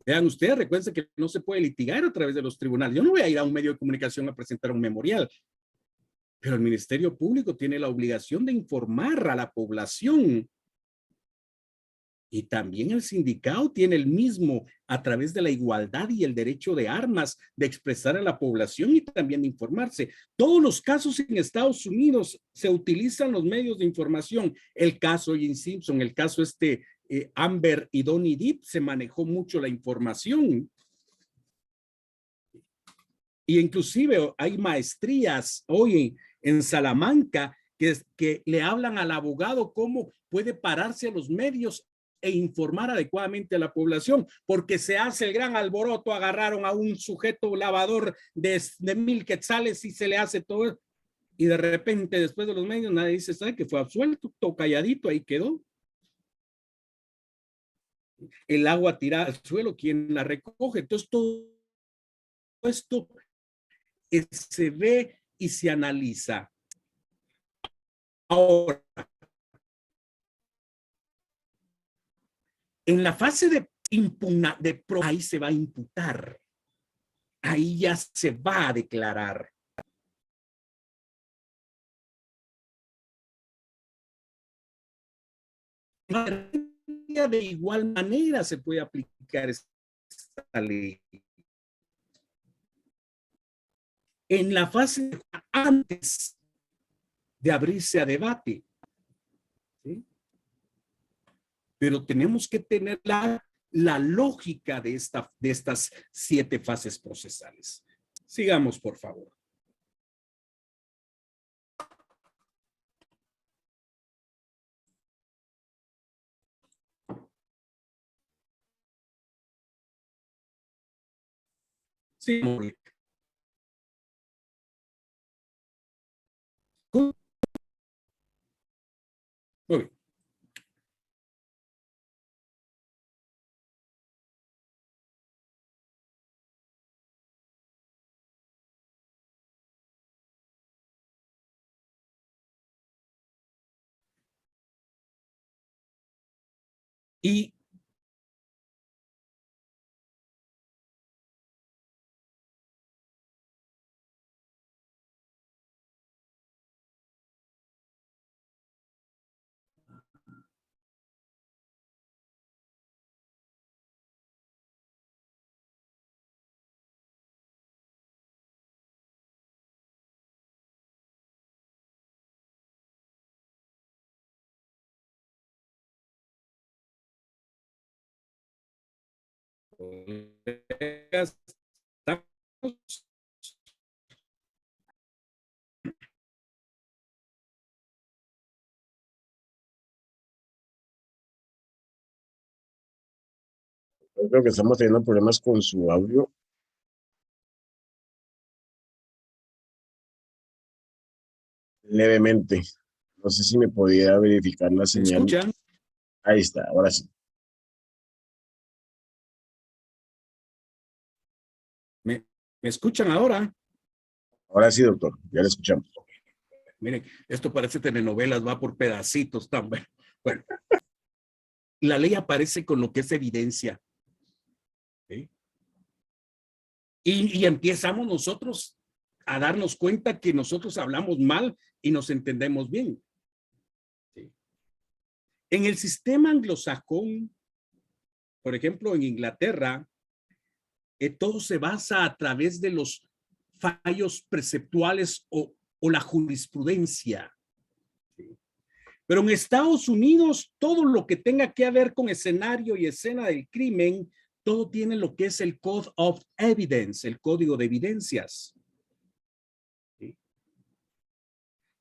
A: Vean ustedes, recuerden que no se puede litigar a través de los tribunales. Yo no voy a ir a un medio de comunicación a presentar un memorial, pero el Ministerio Público tiene la obligación de informar a la población. Y también el sindicato tiene el mismo, a través de la igualdad y el derecho de armas, de expresar a la población y también de informarse. Todos los casos en Estados Unidos se utilizan los medios de información. El caso O.J. Simpson, el caso Amber y Donny Depp, se manejó mucho la información. Y inclusive hay maestrías hoy en Salamanca que le hablan al abogado cómo puede pararse a los medios e informar adecuadamente a la población, porque se hace el gran alboroto, agarraron a un sujeto lavador de 1,000 quetzales y se le hace todo, y de repente después de los medios nadie dice, ¿sabe que fue absuelto? Todo calladito, ahí quedó. El agua tirada al suelo, ¿quién la recoge? Entonces todo esto se ve y se analiza. Ahora, en la fase de impugnar, ahí se va a imputar, ahí ya se va a declarar. De igual manera se puede aplicar esta ley. En la fase antes de abrirse a debate, ¿sí? Pero tenemos que tener la lógica de estas 7 fases procesales. Sigamos, por favor. Sí, muy bien. Y
B: Yo creo que estamos teniendo problemas con su audio levemente. No sé si me podía verificar la
A: ¿Me
B: señal.
A: escuchan?
B: Ahí está, ahora sí.
A: ¿Me escuchan ahora?
B: Ahora sí, doctor, ya le escuchamos.
A: Miren, esto parece telenovelas, va por pedacitos también. Bueno, la ley aparece con lo que es evidencia. ¿Sí? Y empezamos nosotros a darnos cuenta que nosotros hablamos mal y nos entendemos bien. ¿Sí? En el sistema anglosajón, por ejemplo, en Inglaterra, todo se basa a través de los fallos preceptuales o la jurisprudencia. ¿Sí? Pero en Estados Unidos, todo lo que tenga que ver con escenario y escena del crimen, todo tiene lo que es el Code of Evidence, el código de evidencias. ¿Sí?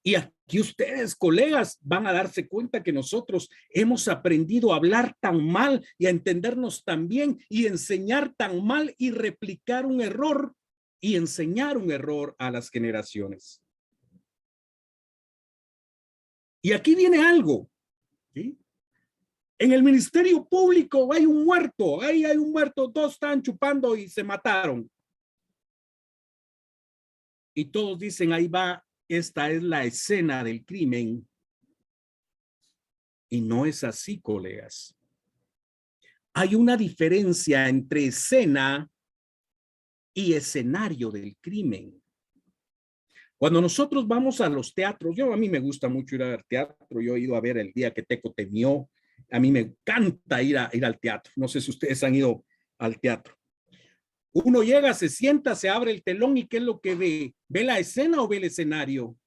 A: Y aquí ustedes, colegas, van a darse cuenta que nosotros hemos aprendido a hablar tan mal y a entendernos tan bien y enseñar tan mal y replicar un error y enseñar un error a las generaciones. Y aquí viene algo, ¿sí? En el Ministerio Público hay un muerto, ahí hay un muerto, dos están chupando y se mataron. Y todos dicen, ahí va, esta es la escena del crimen. Y no es así, colegas. Hay una diferencia entre escena y escenario del crimen. Cuando nosotros vamos a los teatros, a mí me gusta mucho ir al teatro, yo he ido a ver El día que Teco temió, a mí me encanta ir al teatro, no sé si ustedes han ido al teatro. Uno llega, se sienta, se abre el telón y ¿qué es lo que ve? ¿Ve la escena o ve el escenario?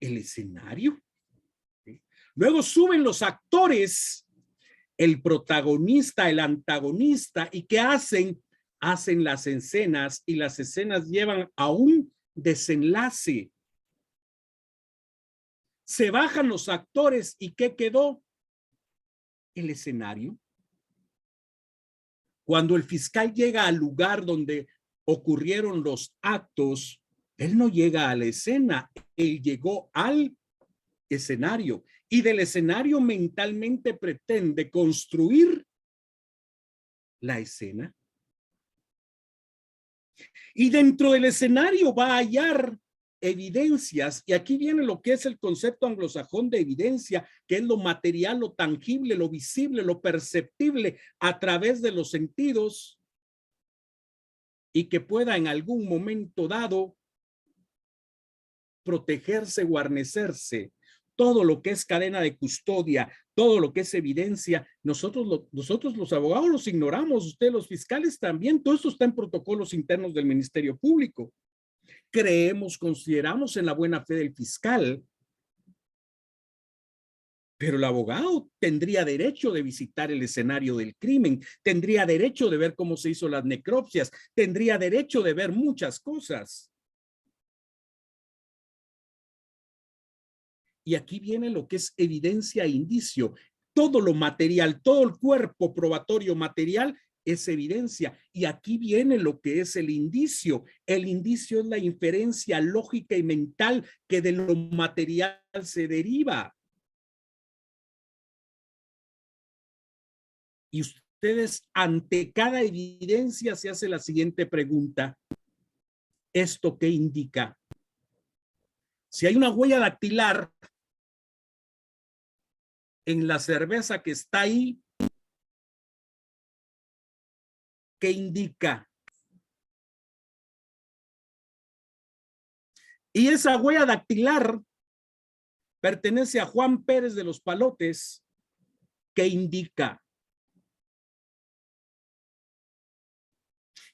A: El escenario. ¿Sí? Luego suben los actores, el protagonista, el antagonista, ¿y qué hacen? Hacen las escenas y las escenas llevan a un desenlace. Se bajan los actores y ¿qué quedó? El escenario. Cuando el fiscal llega al lugar donde ocurrieron los actos, él no llega a la escena, él llegó al escenario y del escenario mentalmente pretende construir la escena. Y dentro del escenario va a hallar evidencias, y aquí viene lo que es el concepto anglosajón de evidencia, que es lo material, lo tangible, lo visible, lo perceptible a través de los sentidos, y que pueda en algún momento dado protegerse, guarnecerse. Todo lo que es cadena de custodia, todo lo que es evidencia, nosotros los abogados los ignoramos, ustedes los fiscales también, todo esto está en protocolos internos del Ministerio Público. Creemos, consideramos en la buena fe del fiscal, pero el abogado tendría derecho de visitar el escenario del crimen, tendría derecho de ver cómo se hizo las necropsias, tendría derecho de ver muchas cosas. Y aquí viene lo que es evidencia e indicio. Todo lo material, todo el cuerpo probatorio material es evidencia. Y aquí viene lo que es el indicio. El indicio es la inferencia lógica y mental que de lo material se deriva. Y ustedes ante cada evidencia se hace la siguiente pregunta. ¿Esto qué indica? Si hay una huella dactilar en la cerveza que está ahí, ¿qué indica? Y esa huella dactilar pertenece a Juan Pérez de los Palotes, ¿qué indica?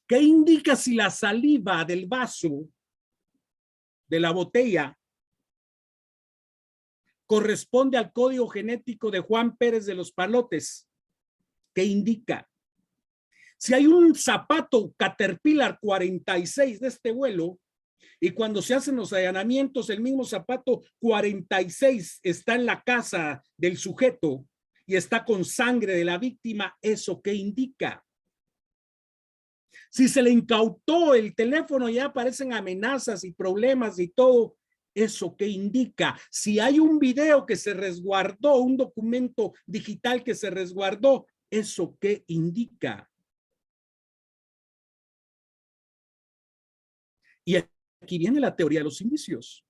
A: ¿Qué indica si la saliva del vaso, de la botella, corresponde al código genético de Juan Pérez de los Palotes? ¿Qué indica? Si hay un zapato Caterpillar 46 de este vuelo y cuando se hacen los allanamientos el mismo zapato 46 está en la casa del sujeto y está con sangre de la víctima, ¿eso qué indica? Si se le incautó el teléfono y ya aparecen amenazas y problemas y todo, ¿eso qué indica? Si hay un video que se resguardó, un documento digital que se resguardó, ¿eso qué indica? Y aquí viene la teoría de los indicios.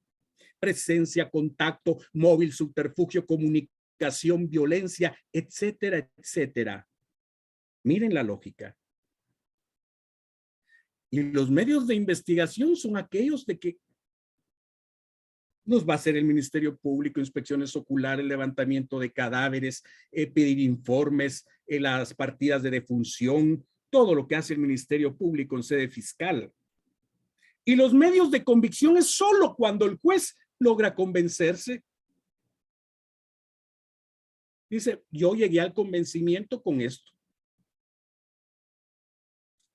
A: Presencia, contacto, móvil, subterfugio, comunicación, violencia, etcétera, etcétera. Miren la lógica. Y los medios de investigación son aquellos de que nos va a hacer el Ministerio Público, inspecciones oculares, levantamiento de cadáveres, pedir informes, las partidas de defunción, todo lo que hace el Ministerio Público en sede fiscal. Y los medios de convicción es solo cuando el juez logra convencerse. Dice, yo llegué al convencimiento con esto.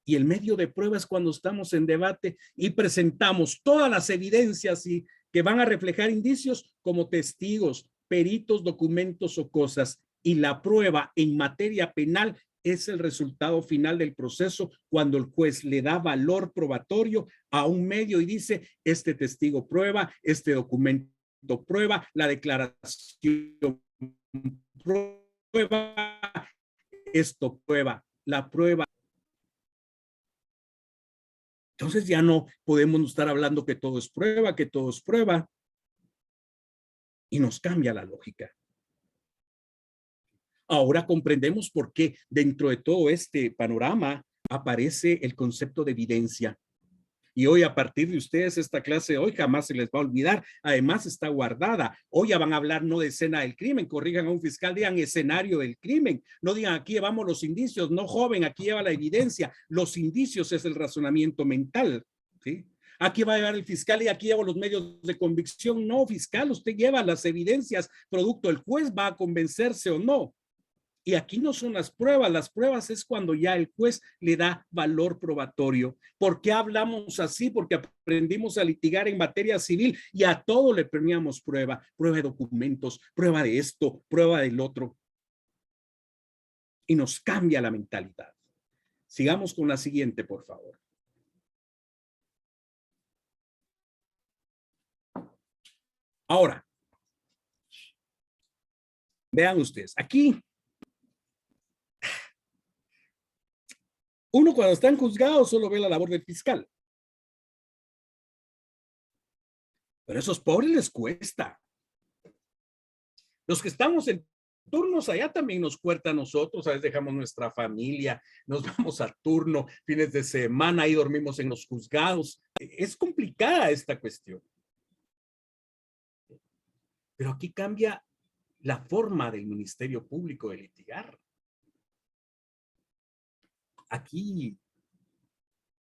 A: Y el medio de prueba es cuando estamos en debate y presentamos todas las evidencias y que van a reflejar indicios como testigos, peritos, documentos o cosas. Y la prueba en materia penal es el resultado final del proceso cuando el juez le da valor probatorio a un medio y dice, este testigo prueba, este documento prueba, la declaración prueba, esto prueba, la prueba. Entonces ya no podemos estar hablando que todo es prueba, que todo es prueba. Y nos cambia la lógica. Ahora comprendemos por qué dentro de todo este panorama aparece el concepto de evidencia. Y hoy a partir de ustedes esta clase hoy jamás se les va a olvidar. Además está guardada. Hoy ya van a hablar no de escena del crimen. Corrijan a un fiscal, digan escenario del crimen. No digan aquí llevamos los indicios. No, joven, aquí lleva la evidencia. Los indicios es el razonamiento mental. ¿Sí? Aquí va a llevar el fiscal y aquí llevo los medios de convicción. No, fiscal, usted lleva las evidencias. Producto, el juez va a convencerse o no. Y aquí no son las pruebas es cuando ya el juez le da valor probatorio. ¿Por qué hablamos así? Porque aprendimos a litigar en materia civil y a todo le premiamos prueba de documentos, prueba de esto, prueba del otro. Y nos cambia la mentalidad. Sigamos con la siguiente, por favor. Ahora, vean ustedes, aquí uno cuando está en juzgado solo ve la labor del fiscal. Pero a esos pobres les cuesta. Los que estamos en turnos allá también nos cuesta a nosotros, a veces dejamos nuestra familia, nos vamos a turno, fines de semana, ahí dormimos en los juzgados. Es complicada esta cuestión. Pero aquí cambia la forma del Ministerio Público de litigar. Aquí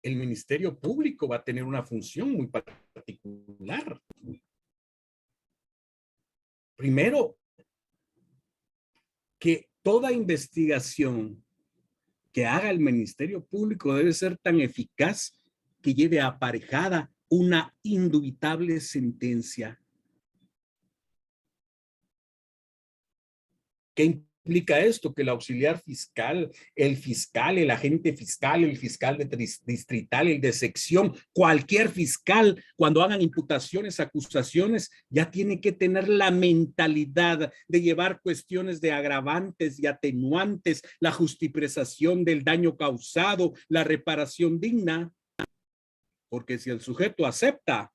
A: el Ministerio Público va a tener una función muy particular. Primero, que toda investigación que haga el Ministerio Público debe ser tan eficaz que lleve aparejada una indubitable sentencia. ¿Qué implica esto? Que el auxiliar fiscal, el agente fiscal, el fiscal distrital, el de sección, cualquier fiscal, cuando hagan imputaciones, acusaciones, ya tiene que tener la mentalidad de llevar cuestiones de agravantes y atenuantes, la justipresación del daño causado, la reparación digna, porque si el sujeto acepta,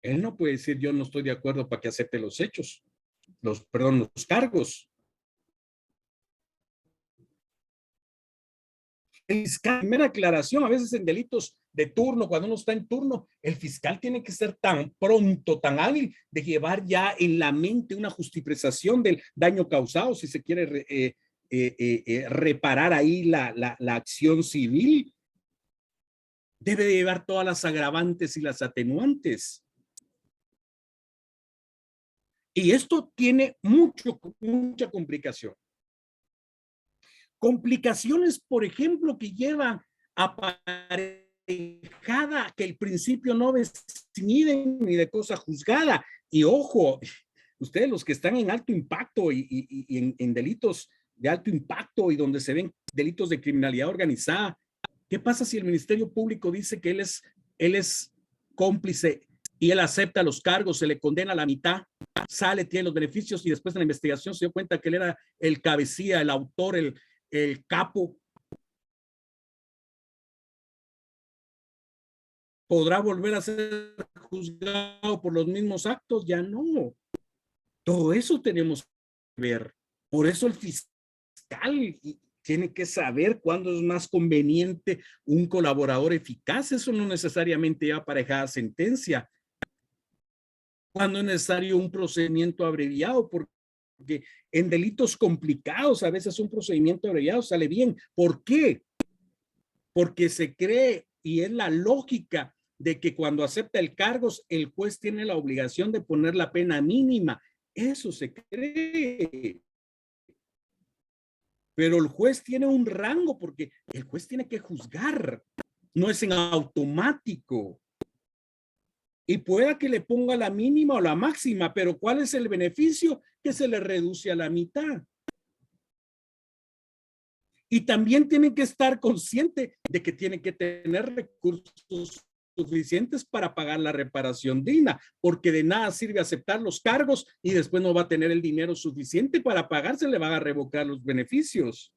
A: él no puede decir yo no estoy de acuerdo para que acepte los hechos. Los cargos. El fiscal, primera aclaración, a veces en delitos de turno, cuando uno está en turno, el fiscal tiene que ser tan pronto, tan hábil de llevar ya en la mente una justipresación del daño causado, si se quiere reparar ahí la acción civil. Debe de llevar todas las agravantes y las atenuantes. Y esto tiene mucha complicación. Complicaciones, por ejemplo, que lleva aparejada que el principio no distingue ni de cosa juzgada. Y ojo, ustedes los que están en alto impacto y en delitos de alto impacto y donde se ven delitos de criminalidad organizada, ¿qué pasa si el Ministerio Público dice que él es cómplice y él acepta los cargos, se le condena a la mitad, sale, tiene los beneficios y después en la investigación se dio cuenta que él era el cabecilla, el autor, el capo? ¿Podrá volver a ser juzgado por los mismos actos? Ya no. Todo eso tenemos que ver. Por eso el fiscal tiene que saber cuándo es más conveniente un colaborador eficaz. Eso no necesariamente lleva aparejada sentencia. Cuando es necesario un procedimiento abreviado, porque en delitos complicados a veces un procedimiento abreviado sale bien. ¿Por qué? Porque se cree, y es la lógica, de que cuando acepta el cargo, el juez tiene la obligación de poner la pena mínima. Eso se cree. Pero el juez tiene un rango porque el juez tiene que juzgar. No es en automático. Y pueda que le ponga la mínima o la máxima, pero ¿cuál es el beneficio? Que se le reduce a la mitad. Y también tiene que estar consciente de que tiene que tener recursos suficientes para pagar la reparación digna, porque de nada sirve aceptar los cargos y después no va a tener el dinero suficiente para pagarse, le van a revocar los beneficios.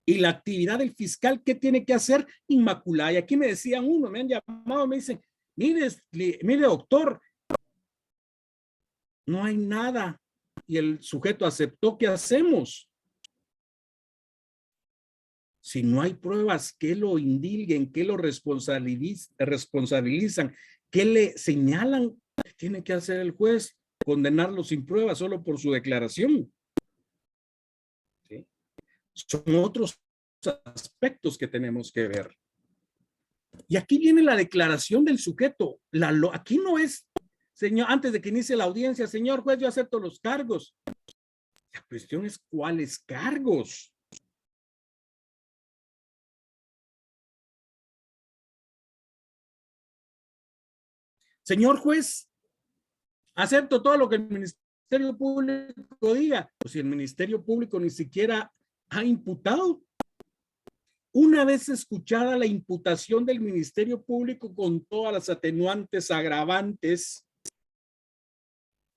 A: Y la actividad del fiscal, ¿qué tiene que hacer? Inmaculada. Y aquí me decían uno, me han llamado, me dicen, mire doctor, no hay nada. Y el sujeto aceptó, ¿qué hacemos? Si no hay pruebas, ¿qué lo indilguen? ¿Qué lo responsabilizan? ¿Qué le señalan? ¿Qué tiene que hacer el juez? Condenarlo sin pruebas solo por su declaración. ¿Sí? Son otros aspectos que tenemos que ver. Y aquí viene la declaración del sujeto. Aquí no es, señor, antes de que inicie la audiencia, señor juez, yo acepto los cargos. La cuestión es cuáles cargos. Señor juez, acepto todo lo que el Ministerio Público diga. Pues si el Ministerio Público ni siquiera ha imputado. Una vez escuchada la imputación del Ministerio Público con todas las atenuantes, agravantes,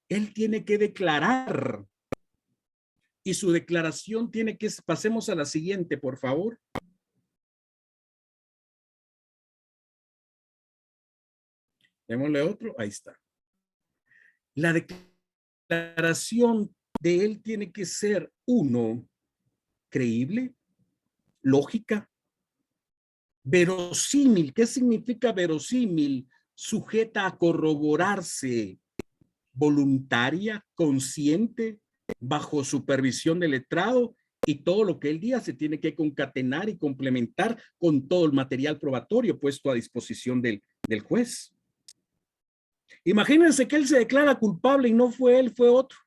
A: él tiene que declarar. Y su declaración tiene que, pasemos a la siguiente, por favor. Démosle otro, ahí está. La declaración de él tiene que ser, uno, creíble, lógica, verosímil. ¿Qué significa verosímil? Sujeta a corroborarse, voluntaria, consciente, bajo supervisión del letrado, y todo lo que él diga se tiene que concatenar y complementar con todo el material probatorio puesto a disposición del juez. Imagínense que él se declara culpable y no fue él, fue otro.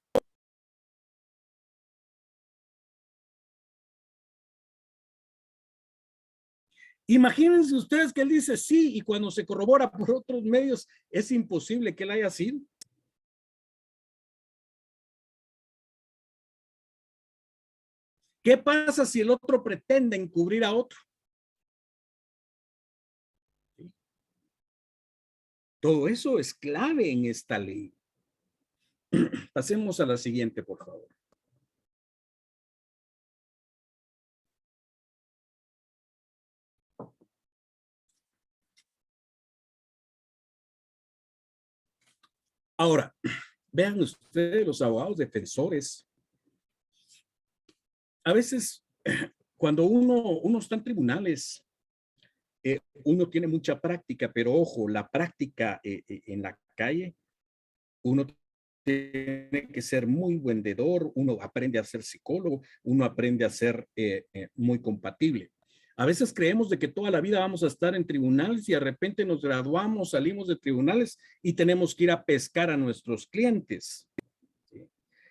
A: Imagínense ustedes que él dice sí y cuando se corrobora por otros medios es imposible que él haya sido. ¿Qué pasa si el otro pretende encubrir a otro? Todo eso es clave en esta ley. Pasemos a la siguiente, por favor. Ahora, vean ustedes los abogados defensores. A veces, cuando uno está en tribunales, uno tiene mucha práctica, pero ojo, la práctica en la calle, uno tiene que ser muy vendedor, uno aprende a ser psicólogo, uno aprende a ser muy compatible. A veces creemos de que toda la vida vamos a estar en tribunales y de repente nos graduamos, salimos de tribunales y tenemos que ir a pescar a nuestros clientes. ¿Sí?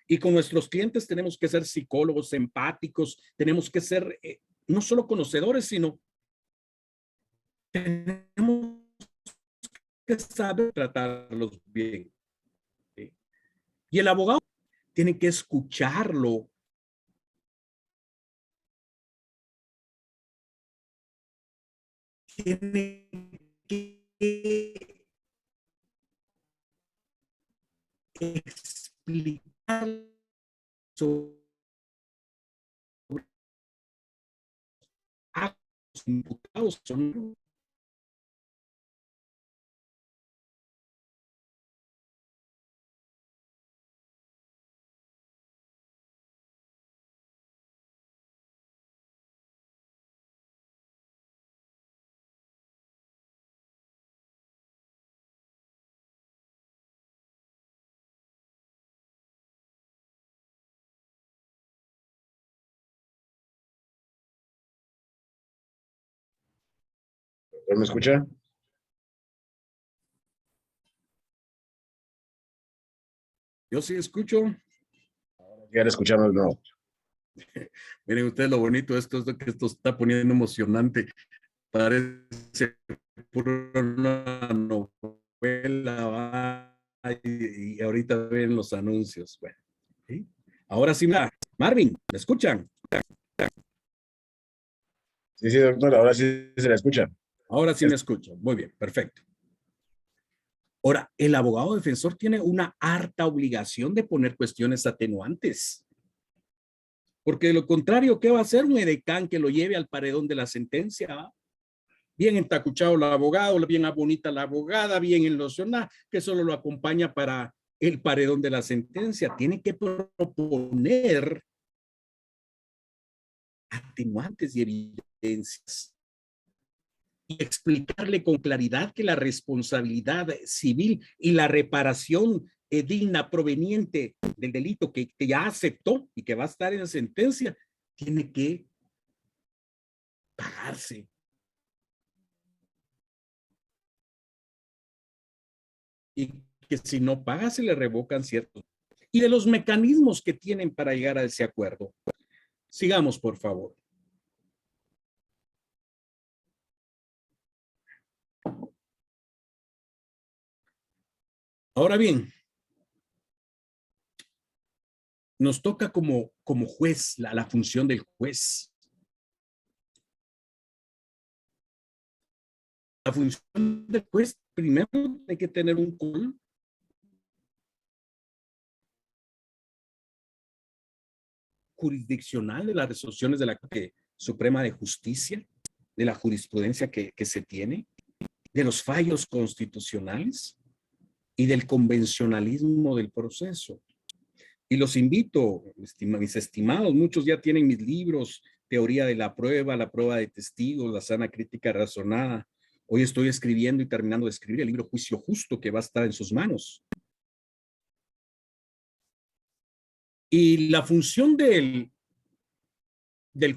A: Y con nuestros clientes tenemos que ser psicólogos, empáticos, tenemos que ser no solo conocedores, sino tenemos que saber tratarlos bien. ¿Sí? Y el abogado tiene que escucharlo. Tiene que explicar sobre actos imputados son
B: ¿Me escucha?
A: Yo sí escucho.
B: Ya le escuchamos, no.
A: Miren ustedes lo bonito de esto es que esto se está poniendo emocionante. Parece una novela. Y ahorita ven los anuncios. Bueno, ¿sí? Ahora sí, Marvin, ¿me escuchan?
B: Sí, sí, doctor, ahora sí se le escucha.
A: Ahora sí me escuchan. Muy bien, perfecto. Ahora, el abogado defensor tiene una harta obligación de poner cuestiones atenuantes. Porque de lo contrario, ¿qué va a hacer un edecán que lo lleve al paredón de la sentencia? Bien entacuchado el abogado, bien bonita la abogada, bien enlocionada, que solo lo acompaña para el paredón de la sentencia. Tiene que proponer atenuantes y evidencias y explicarle con claridad que la responsabilidad civil y la reparación digna proveniente del delito que ya aceptó y que va a estar en la sentencia, tiene que pagarse. Y que si no paga se le revocan ciertos. Y de los mecanismos que tienen para llegar a ese acuerdo. Sigamos, por favor. Ahora bien, nos toca como juez, la función del juez. La función del juez, primero, hay que tener un control jurisdiccional de las resoluciones de la Corte Suprema de Justicia, de la jurisprudencia que se tiene, de los fallos constitucionales y del convencionalismo del proceso. Y los invito, mis estimados, muchos ya tienen mis libros, Teoría de la prueba de testigos, la sana crítica razonada. Hoy estoy escribiendo y terminando de escribir el libro Juicio Justo, que va a estar en sus manos. Y la función del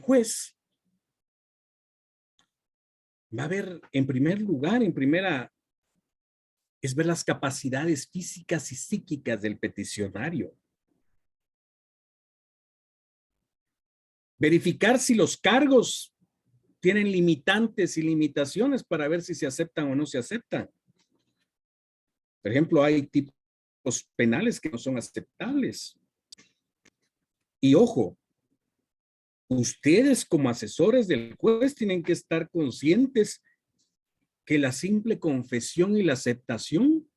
A: juez va a ver, en primer lugar, es ver las capacidades físicas y psíquicas del peticionario. Verificar si los cargos tienen limitantes y limitaciones para ver si se aceptan o no se aceptan. Por ejemplo, hay tipos penales que no son aceptables. Y ojo, ustedes como asesores del juez tienen que estar conscientes que la simple confesión y la aceptación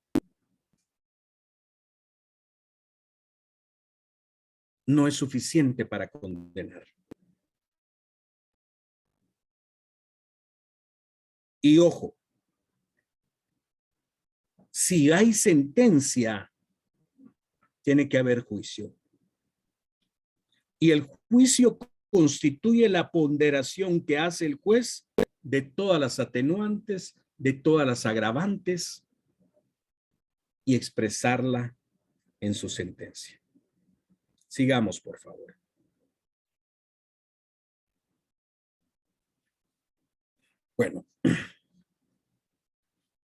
A: no es suficiente para condenar. Y ojo, si hay sentencia, tiene que haber juicio. Y el juicio constituye la ponderación que hace el juez de todas las atenuantes, de todas las agravantes y expresarla en su sentencia. Sigamos, por favor. Bueno,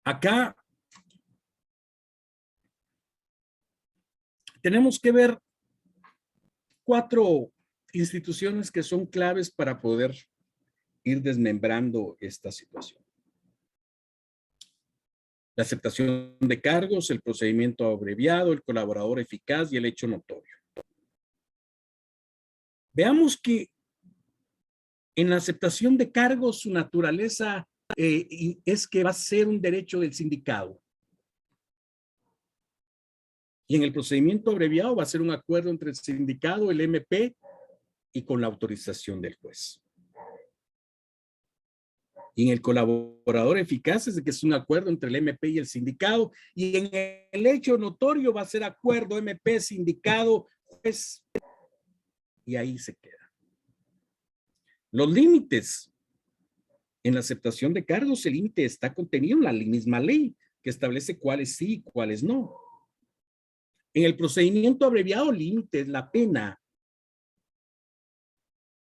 A: acá tenemos que ver 4 instituciones que son claves para poder ir desmembrando esta situación. La aceptación de cargos, el procedimiento abreviado, el colaborador eficaz y el hecho notorio. Veamos que en la aceptación de cargos su naturaleza es que va a ser un derecho del sindicado. Y en el procedimiento abreviado va a ser un acuerdo entre el sindicado, el MP y con la autorización del juez. Y en el colaborador eficaz es de que es un acuerdo entre el MP y el sindicado. Y en el hecho notorio va a ser acuerdo MP, sindicado, juez. Y ahí se queda. Los límites en la aceptación de cargos, el límite está contenido en la misma ley que establece cuáles sí y cuáles no. En el procedimiento abreviado, límite es la pena.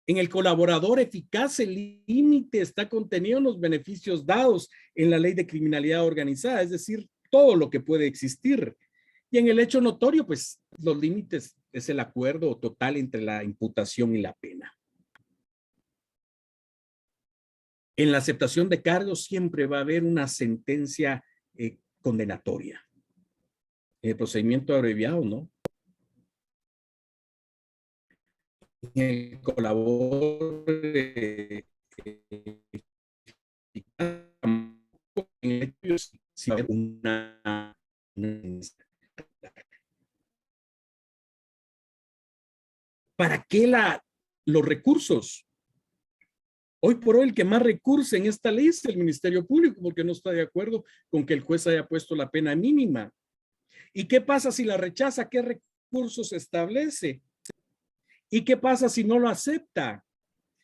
A: En el colaborador eficaz, el límite está contenido en los beneficios dados en la ley de criminalidad organizada, es decir, todo lo que puede existir. Y en el hecho notorio, pues los límites es el acuerdo total entre la imputación y la pena. En la aceptación de cargos siempre va a haber una sentencia condenatoria. El procedimiento abreviado, ¿no? En el colaborador si va a haber una ¿para qué los recursos? Hoy por hoy el que más recursa en esta ley es el Ministerio Público porque no está de acuerdo con que el juez haya puesto la pena mínima. ¿Y qué pasa si la rechaza? ¿Qué recursos establece? ¿Y qué pasa si no lo acepta?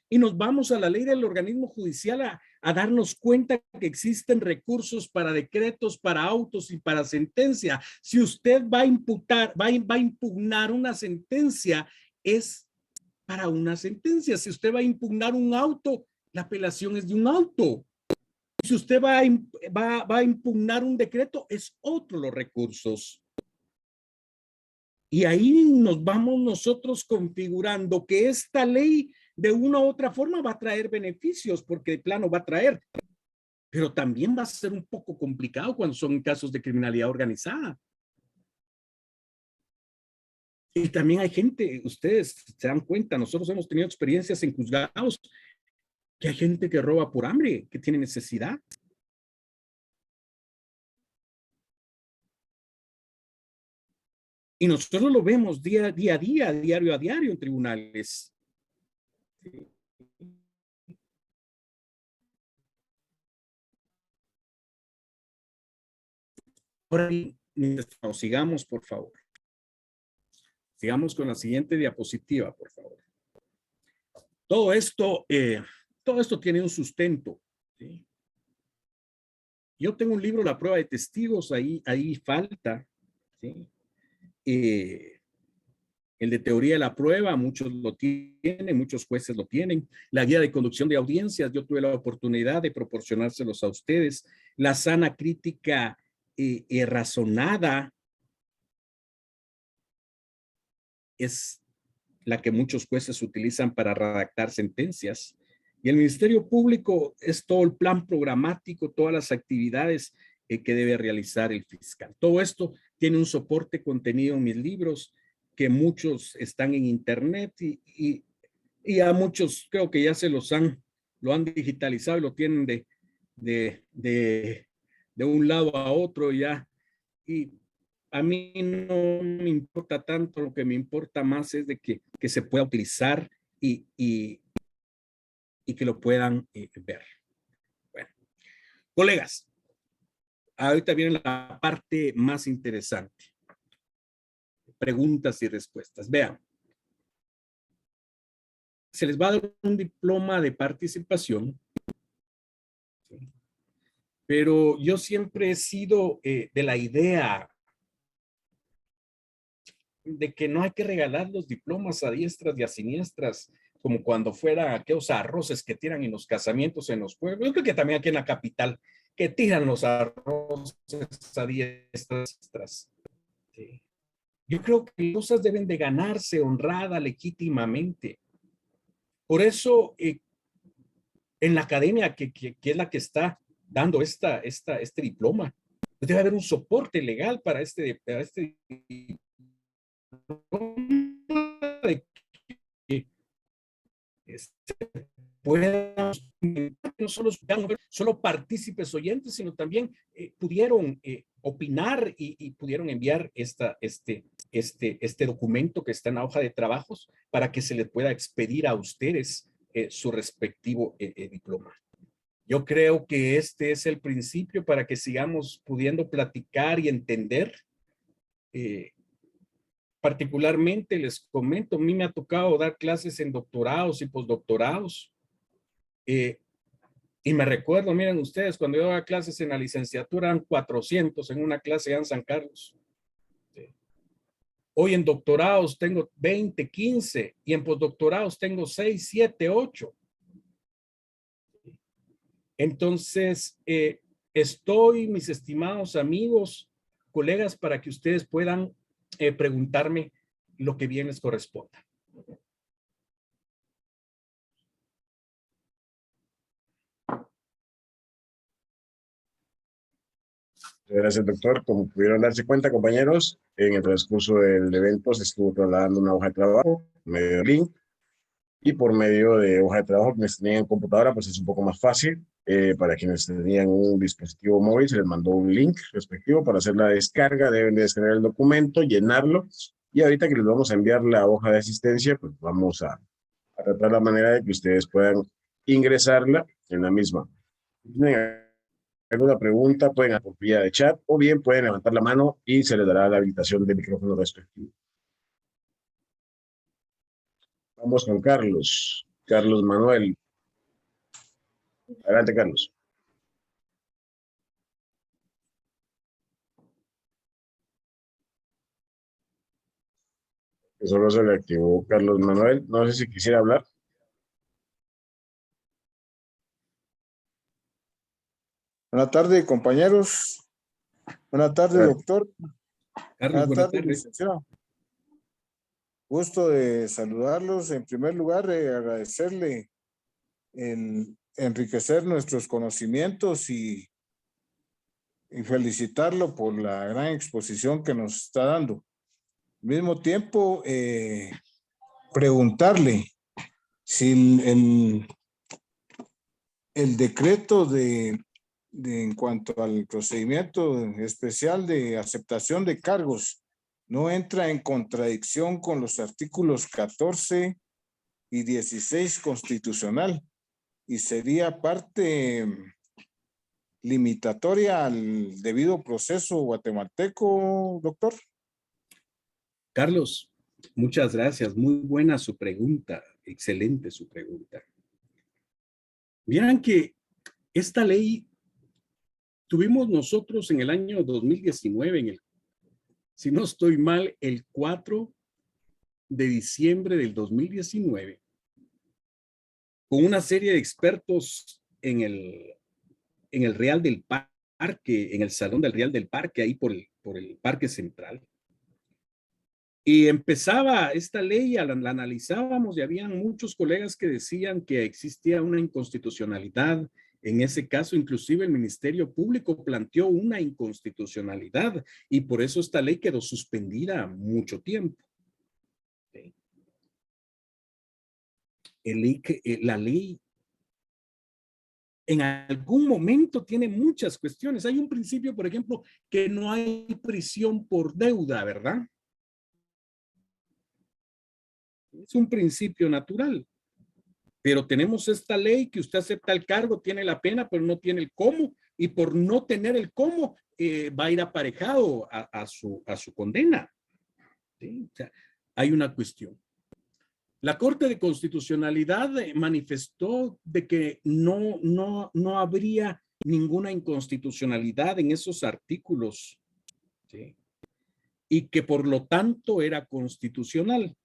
A: Y nos vamos a la ley del organismo judicial a darnos cuenta que existen recursos para decretos, para autos y para sentencia. Si usted va a imputar, va a impugnar una sentencia, es para una sentencia. Si usted va a impugnar un auto, la apelación es de un auto. Si usted va a impugnar un decreto, es otro los recursos. Y ahí nos vamos nosotros configurando que esta ley de una u otra forma va a traer beneficios, porque de plano va a traer, pero también va a ser un poco complicado cuando son casos de criminalidad organizada. Y también hay gente, ustedes se dan cuenta, nosotros hemos tenido experiencias en juzgados que hay gente que roba por hambre, que tiene necesidad. Y nosotros lo vemos día a día, diario a diario en tribunales. Ahora, sigamos, por favor. Sigamos con la siguiente diapositiva, por favor. Todo esto tiene un sustento. ¿Sí? Yo tengo un libro, La prueba de testigos, ahí falta. ¿Sí? El de teoría de la prueba, muchos lo tienen, muchos jueces lo tienen. La guía de conducción de audiencias, yo tuve la oportunidad de proporcionárselos a ustedes. La sana crítica razonada es la que muchos jueces utilizan para redactar sentencias. Y el Ministerio Público es todo el plan programático, todas las actividades que debe realizar el fiscal. Todo esto tiene un soporte contenido en mis libros, que muchos están en internet y a muchos creo que ya lo han digitalizado y lo tienen de un lado a otro ya. Y a mí no me importa tanto, lo que me importa más es de que se pueda utilizar y que lo puedan ver. Bueno, colegas, ahorita viene la parte más interesante. Preguntas y respuestas. Vean, se les va a dar un diploma de participación, ¿sí? Pero yo siempre he sido de la idea de que no hay que regalar los diplomas a diestras y a siniestras, como cuando fuera aquellos arroces que tiran en los casamientos en los pueblos. Yo creo que también aquí en la capital, que tiran los arroces a diestras. Sí. Yo creo que las cosas deben de ganarse honrada, legítimamente. Por eso, en la academia, que es la que está dando este diploma, debe haber un soporte legal para este de que puedan no solo partícipes oyentes, sino también pudieron opinar y pudieron enviar este documento que está en la hoja de trabajos para que se les pueda expedir a ustedes su respectivo diploma. Yo creo que este es el principio para que sigamos pudiendo platicar y entender. Particularmente les comento, a mí me ha tocado dar clases en doctorados y postdoctorados. Y me recuerdo, miren ustedes, cuando yo daba clases en la licenciatura eran 400 en una clase en San Carlos. Hoy en doctorados tengo 20, 15 y en postdoctorados tengo 6, 7, 8. Entonces, estoy, mis estimados amigos, colegas, para que ustedes puedan preguntarme lo que bien les corresponda.
B: Gracias, doctor. Como pudieron darse cuenta, compañeros, en el transcurso del evento se estuvo trasladando una hoja de trabajo, medio de link, y por medio de hoja de trabajo, quienes tenían computadora, pues es un poco más fácil. Para quienes tenían un dispositivo móvil, se les mandó un link respectivo para hacer la descarga. Deben de descargar el documento, llenarlo, y ahorita que les vamos a enviar la hoja de asistencia, pues vamos a tratar la manera de que ustedes puedan ingresarla en la misma. ¿Tienen alguna pregunta? Pueden hacer por vía de chat o bien pueden levantar la mano y se les dará la habilitación del micrófono respectivo. Vamos con Carlos. Carlos Manuel. Adelante, Carlos. Que solo se le activó Carlos Manuel. No sé si quisiera hablar.
C: Buenas tardes, compañeros. Buenas tardes, doctor.
A: Carlos, buenas tardes.
C: Licenciado. Gusto de saludarlos. En primer lugar, agradecerle en enriquecer nuestros conocimientos y felicitarlo por la gran exposición que nos está dando. Al mismo tiempo, preguntarle si el decreto en cuanto al procedimiento especial de aceptación de cargos no entra en contradicción con los artículos 14 y 16 constitucional y sería parte limitatoria al debido proceso guatemalteco, doctor.
A: Carlos, muchas gracias. Muy buena su pregunta. Excelente su pregunta. Vieran que esta ley tuvimos nosotros en el año 2019, si no estoy mal, el 4 de diciembre del 2019, con una serie de expertos en el Real del Parque, en el Salón del Real del Parque, ahí por el Parque Central. Y empezaba esta ley, la analizábamos y habían muchos colegas que decían que existía una inconstitucionalidad. En ese caso, inclusive el Ministerio Público planteó una inconstitucionalidad y por eso esta ley quedó suspendida mucho tiempo. La ley en algún momento tiene muchas cuestiones. Hay un principio, por ejemplo, que no hay prisión por deuda, ¿verdad? Es un principio natural. Pero tenemos esta ley que usted acepta el cargo, tiene la pena, pero no tiene el cómo. Y por no tener el cómo, va a ir aparejado a su condena. ¿Sí? O sea, hay una cuestión. La Corte de Constitucionalidad manifestó de que no habría ninguna inconstitucionalidad en esos artículos, ¿sí? Y que por lo tanto era constitucional.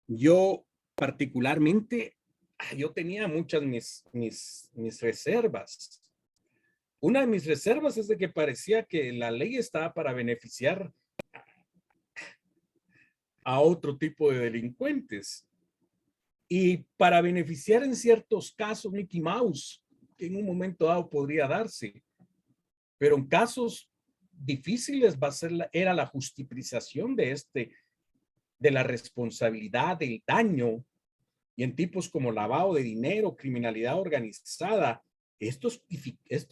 A: Yo particularmente, yo tenía muchas mis reservas. Una de mis reservas es de que parecía que la ley estaba para beneficiar a otro tipo de delincuentes y para beneficiar en ciertos casos Mickey Mouse, que en un momento dado podría darse, pero en casos difíciles era la justificación de la responsabilidad del daño. Y en tipos como lavado de dinero, criminalidad organizada, esto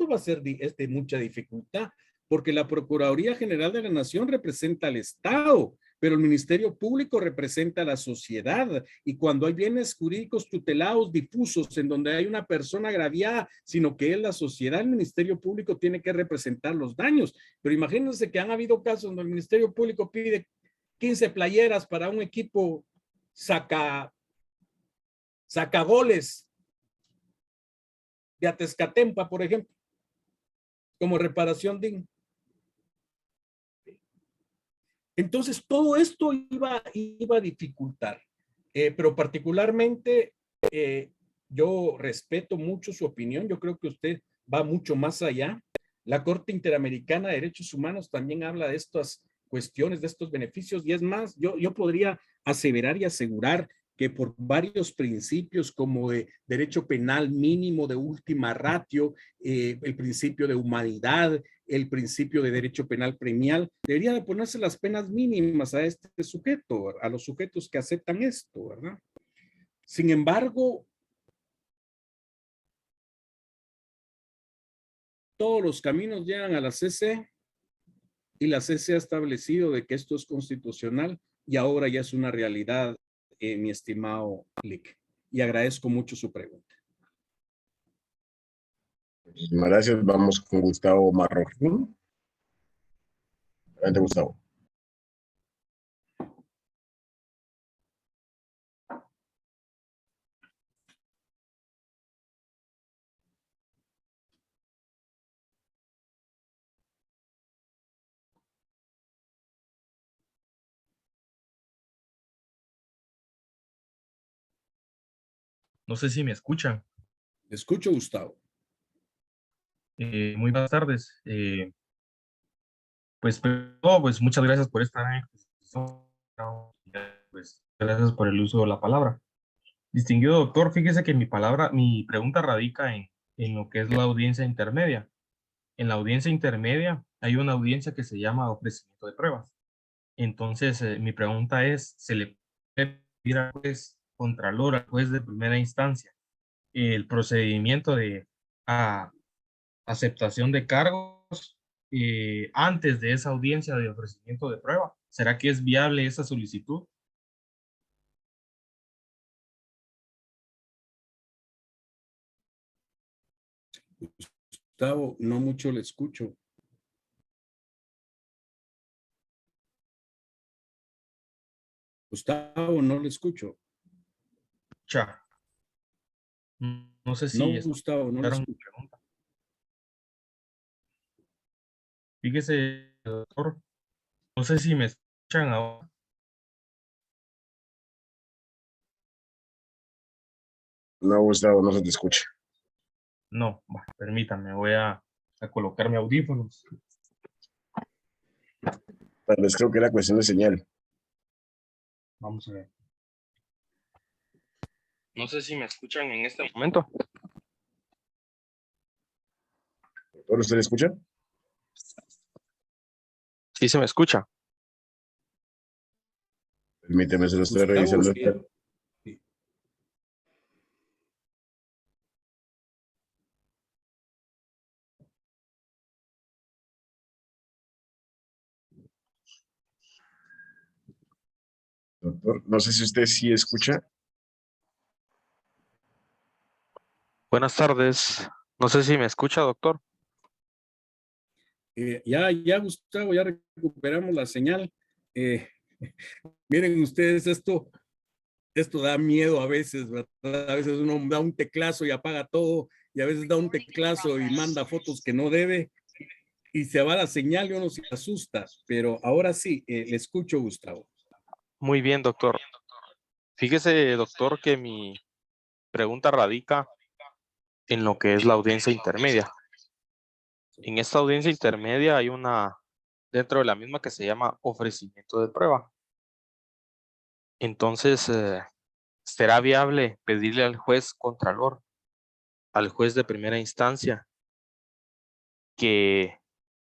A: va a ser de mucha dificultad, porque la Procuraduría General de la Nación representa al Estado, pero el Ministerio Público representa a la sociedad. Y cuando hay bienes jurídicos tutelados difusos en donde hay una persona agraviada, sino que es la sociedad, el Ministerio Público tiene que representar los daños. Pero imagínense que han habido casos donde el Ministerio Público pide 15 playeras para un equipo sacagoles de Atezcatempa, por ejemplo, como reparación digna. Entonces, todo esto iba a dificultar, pero particularmente yo respeto mucho su opinión. Yo creo que usted va mucho más allá. La Corte Interamericana de Derechos Humanos también habla de estas cuestiones, de estos beneficios, y es más, yo podría aseverar y asegurar que por varios principios como de derecho penal mínimo de última ratio, el principio de humanidad, el principio de derecho penal premial, debería de ponerse las penas mínimas a este sujeto, a los sujetos que aceptan esto, ¿verdad? Sin embargo, todos los caminos llegan a la CC y la CC ha establecido de que esto es constitucional y ahora ya es una realidad, mi estimado Lick. Y agradezco mucho su pregunta.
B: Muchísimas gracias. Vamos con Gustavo Marroquín. Adelante, Gustavo.
D: No sé si me escuchan.
A: Escucho, Gustavo.
D: Muy buenas tardes. Pues muchas gracias por esta exposición. Pues gracias por el uso de la palabra. Distinguido doctor, fíjese que mi pregunta radica en lo que es la audiencia intermedia. En la audiencia intermedia hay una audiencia que se llama ofrecimiento de pruebas. Entonces, mi pregunta es, ¿se le puede pedir al juez contralor, al juez de primera instancia, el procedimiento de aceptación de cargos antes de esa audiencia de ofrecimiento de prueba? ¿Será que es viable esa solicitud?
A: Gustavo, no mucho le escucho. Gustavo, no le escucho.
D: Cha. No sé
A: No,
D: si
A: Gustavo, no le
D: escucharon mi
A: escucho.
D: pregunta. Fíjese, doctor, no sé si me escuchan ahora.
B: No, Gustavo, no se te escucha.
D: No, permítanme, voy a colocarme audífonos.
B: Tal vez creo que era cuestión de señal.
D: Vamos a ver. No sé si me escuchan en este momento.
B: ¿Doctor, usted le escucha?
D: Sí se me escucha.
B: Permíteme, se lo estoy
A: Gustavo,
B: revisando.
A: sí.
B: Doctor, no sé si usted sí escucha.
D: Buenas tardes. No sé si me escucha, doctor.
A: Ya, Gustavo, ya recuperamos la señal. Miren ustedes, esto da miedo a veces, ¿verdad? A veces uno da un teclazo y apaga todo, y a veces da un teclazo y manda fotos que no debe, y se va la señal y uno se asusta. Pero ahora sí, le escucho, Gustavo.
D: Muy bien, doctor. Fíjese, doctor, que mi pregunta radica en lo que es la audiencia intermedia. En esta audiencia intermedia hay una dentro de la misma que se llama ofrecimiento de prueba. Entonces, ¿será viable pedirle al juez contralor, al juez de primera instancia, que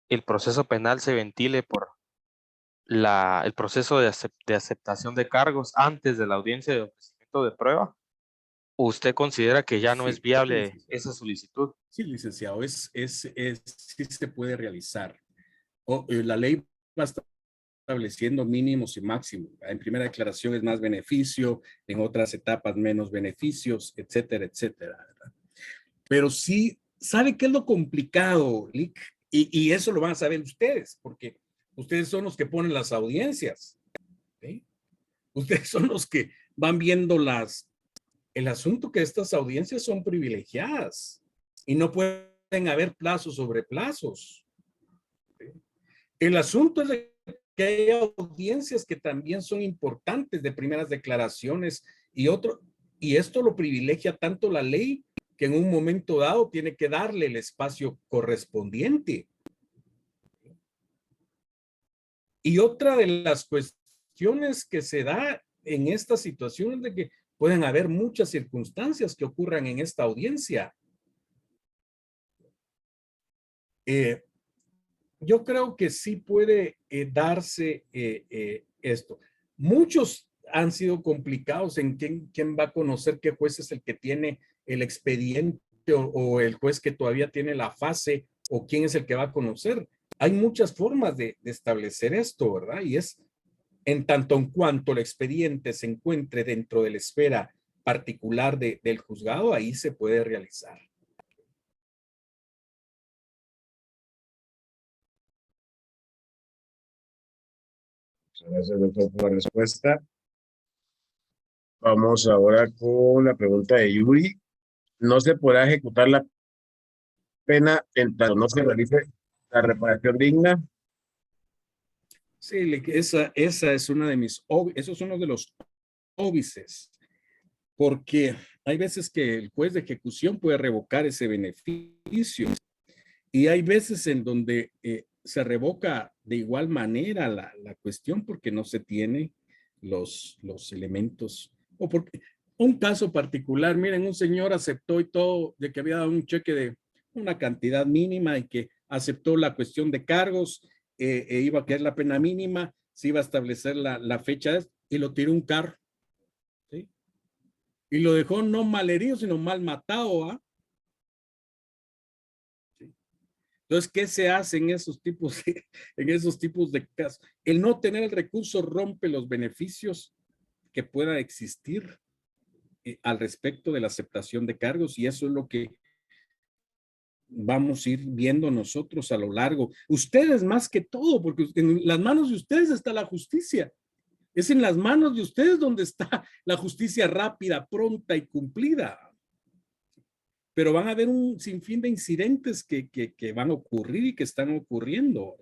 D: el proceso penal se ventile por el proceso de aceptación de cargos antes de la audiencia de ofrecimiento de prueba? ¿O usted considera que ya no es
A: Sí,
D: viable
A: licenciado.
D: esa solicitud?
A: Sí, licenciado, sí se puede realizar. La ley va estableciendo mínimos y máximos. En primera declaración es más beneficio, en otras etapas menos beneficios, etcétera, etcétera, ¿verdad? Pero sí, ¿sabe qué es lo complicado, Lick? Y eso lo van a saber ustedes, porque ustedes son los que ponen las audiencias, ¿sí? Ustedes son los que van viendo el asunto que estas audiencias son privilegiadas y no pueden haber plazos sobre plazos. ¿Sí? El asunto es de que hay audiencias que también son importantes de primeras declaraciones y esto lo privilegia tanto la ley que en un momento dado tiene que darle el espacio correspondiente. Y otra de las cuestiones que se da en esta situación es de que pueden haber muchas circunstancias que ocurran en esta audiencia. Yo creo que sí puede darse esto. Muchos han sido complicados en quién va a conocer qué juez es el que tiene el expediente o el juez que todavía tiene la fase o quién es el que va a conocer. Hay muchas formas de establecer esto, ¿verdad? Y es en tanto en cuanto el expediente se encuentre dentro de la esfera particular del juzgado, ahí se puede realizar.
B: Gracias, doctor, por la respuesta. Vamos ahora con la pregunta de Yuri. ¿No se podrá ejecutar la pena en tanto no se realice la reparación digna?
A: Sí, esa es una de eso es uno de los óbices, porque hay veces que el juez de ejecución puede revocar ese beneficio y hay veces en donde se revoca de igual manera la cuestión porque no se tiene los elementos. O porque un caso particular, miren, un señor aceptó y todo de que había dado un cheque de una cantidad mínima y que aceptó la cuestión de cargos, iba a quedar la pena mínima, se iba a establecer la fecha y lo tiró un carro. ¿Sí? Y lo dejó no mal herido, sino mal matado. ¿Ah? Entonces, ¿qué se hace en esos tipos de casos? El no tener el recurso rompe los beneficios que puedan existir al respecto de la aceptación de cargos y eso es lo que vamos a ir viendo nosotros a lo largo. Ustedes más que todo, porque en las manos de ustedes está la justicia. Es en las manos de ustedes donde está la justicia rápida, pronta y cumplida. Pero van a haber un sinfín de incidentes que van a ocurrir y que están ocurriendo.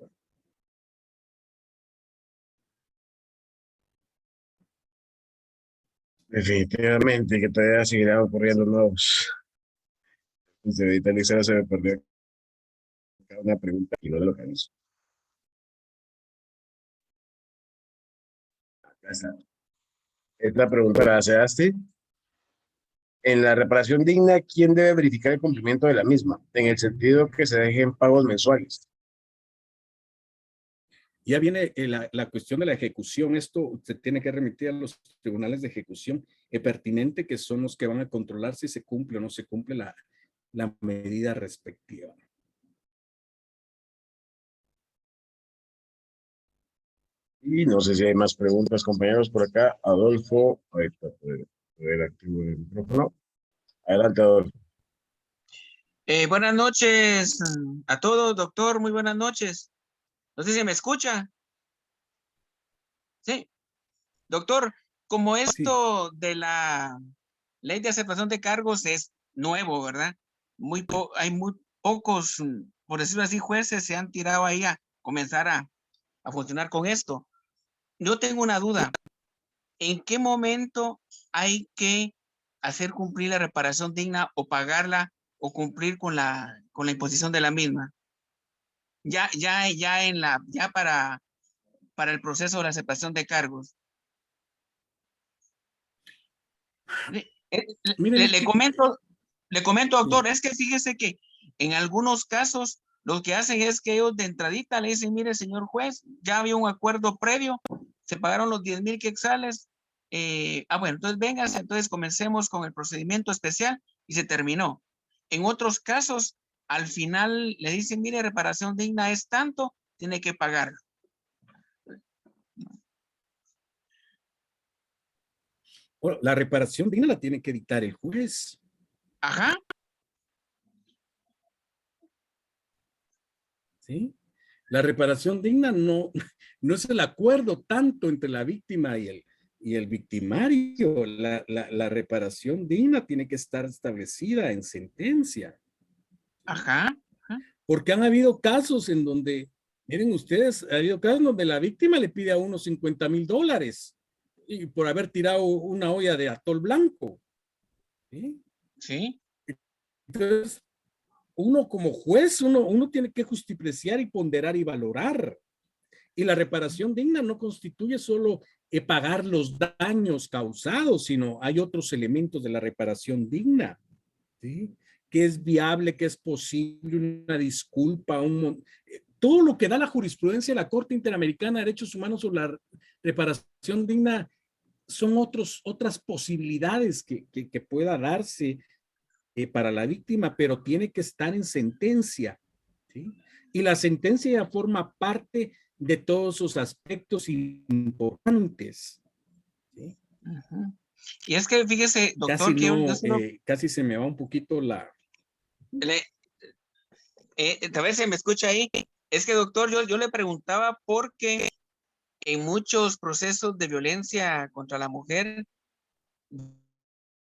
B: Definitivamente, que todavía seguirán ocurriendo nuevos. Señorita Lisa, se me perdió una pregunta y no de lo que hizo. Acá está. Esta pregunta la hace Asti. En la reparación digna, ¿quién debe verificar el cumplimiento de la misma? En el sentido que se dejen pagos mensuales.
A: Ya viene la cuestión de la ejecución. Esto se tiene que remitir a los tribunales de ejecución pertinente, que son los que van a controlar si se cumple o no se cumple la medida respectiva.
B: Y no sé si hay más preguntas, compañeros, por acá. Adolfo, ahorita puede activo el micrófono. Adelante, Adolfo.
E: Buenas noches a todos, doctor. Muy buenas noches. No sé si me escucha. Sí. Doctor, como esto de la ley de aceptación de cargos es nuevo, ¿verdad? Hay muy pocos, por decirlo así, jueces se han tirado ahí a comenzar a funcionar con esto. Yo tengo una duda. ¿En qué momento hay que hacer cumplir la reparación digna o pagarla o cumplir con la imposición de la misma? Ya para el proceso de la aceptación de cargos. Le comento, doctor, es que fíjese que en algunos casos lo que hacen es que ellos de entradita le dicen, mire, señor juez, ya había un acuerdo previo, se pagaron los 10,000 quetzales, bueno, entonces véngase, entonces comencemos con el procedimiento especial y se terminó. En otros casos, al final le dicen, mire, reparación digna es tanto, tiene que pagarlo.
A: Bueno, la reparación digna la tiene que dictar el juez.
E: Ajá.
A: ¿Sí? La reparación digna no es el acuerdo tanto entre la víctima y el victimario. La reparación digna tiene que estar establecida en sentencia.
E: Ajá.
A: Porque han habido casos en donde Miren ustedes, ha habido casos donde la víctima le pide a uno $50,000 y por haber tirado una olla de atol blanco. ¿Sí?
E: Sí.
A: Entonces, uno como juez, uno tiene que justipreciar y ponderar y valorar. Y la reparación digna no constituye solo pagar los daños causados, sino hay otros elementos de la reparación digna, ¿sí? Que es viable, que es posible, una disculpa, todo lo que da la jurisprudencia de la Corte Interamericana de Derechos Humanos sobre la reparación digna son otras posibilidades que pueda darse para la víctima, pero tiene que estar en sentencia, ¿sí? Y la sentencia ya forma parte de todos esos aspectos importantes, ¿sí?
E: Ujú. Y es que fíjese, doctor,
A: Casi
E: que yo
A: no,
E: solo
A: casi se me va un poquito la...
E: tal vez se me escucha ahí. Es que, doctor, yo le preguntaba porque en muchos procesos de violencia contra la mujer,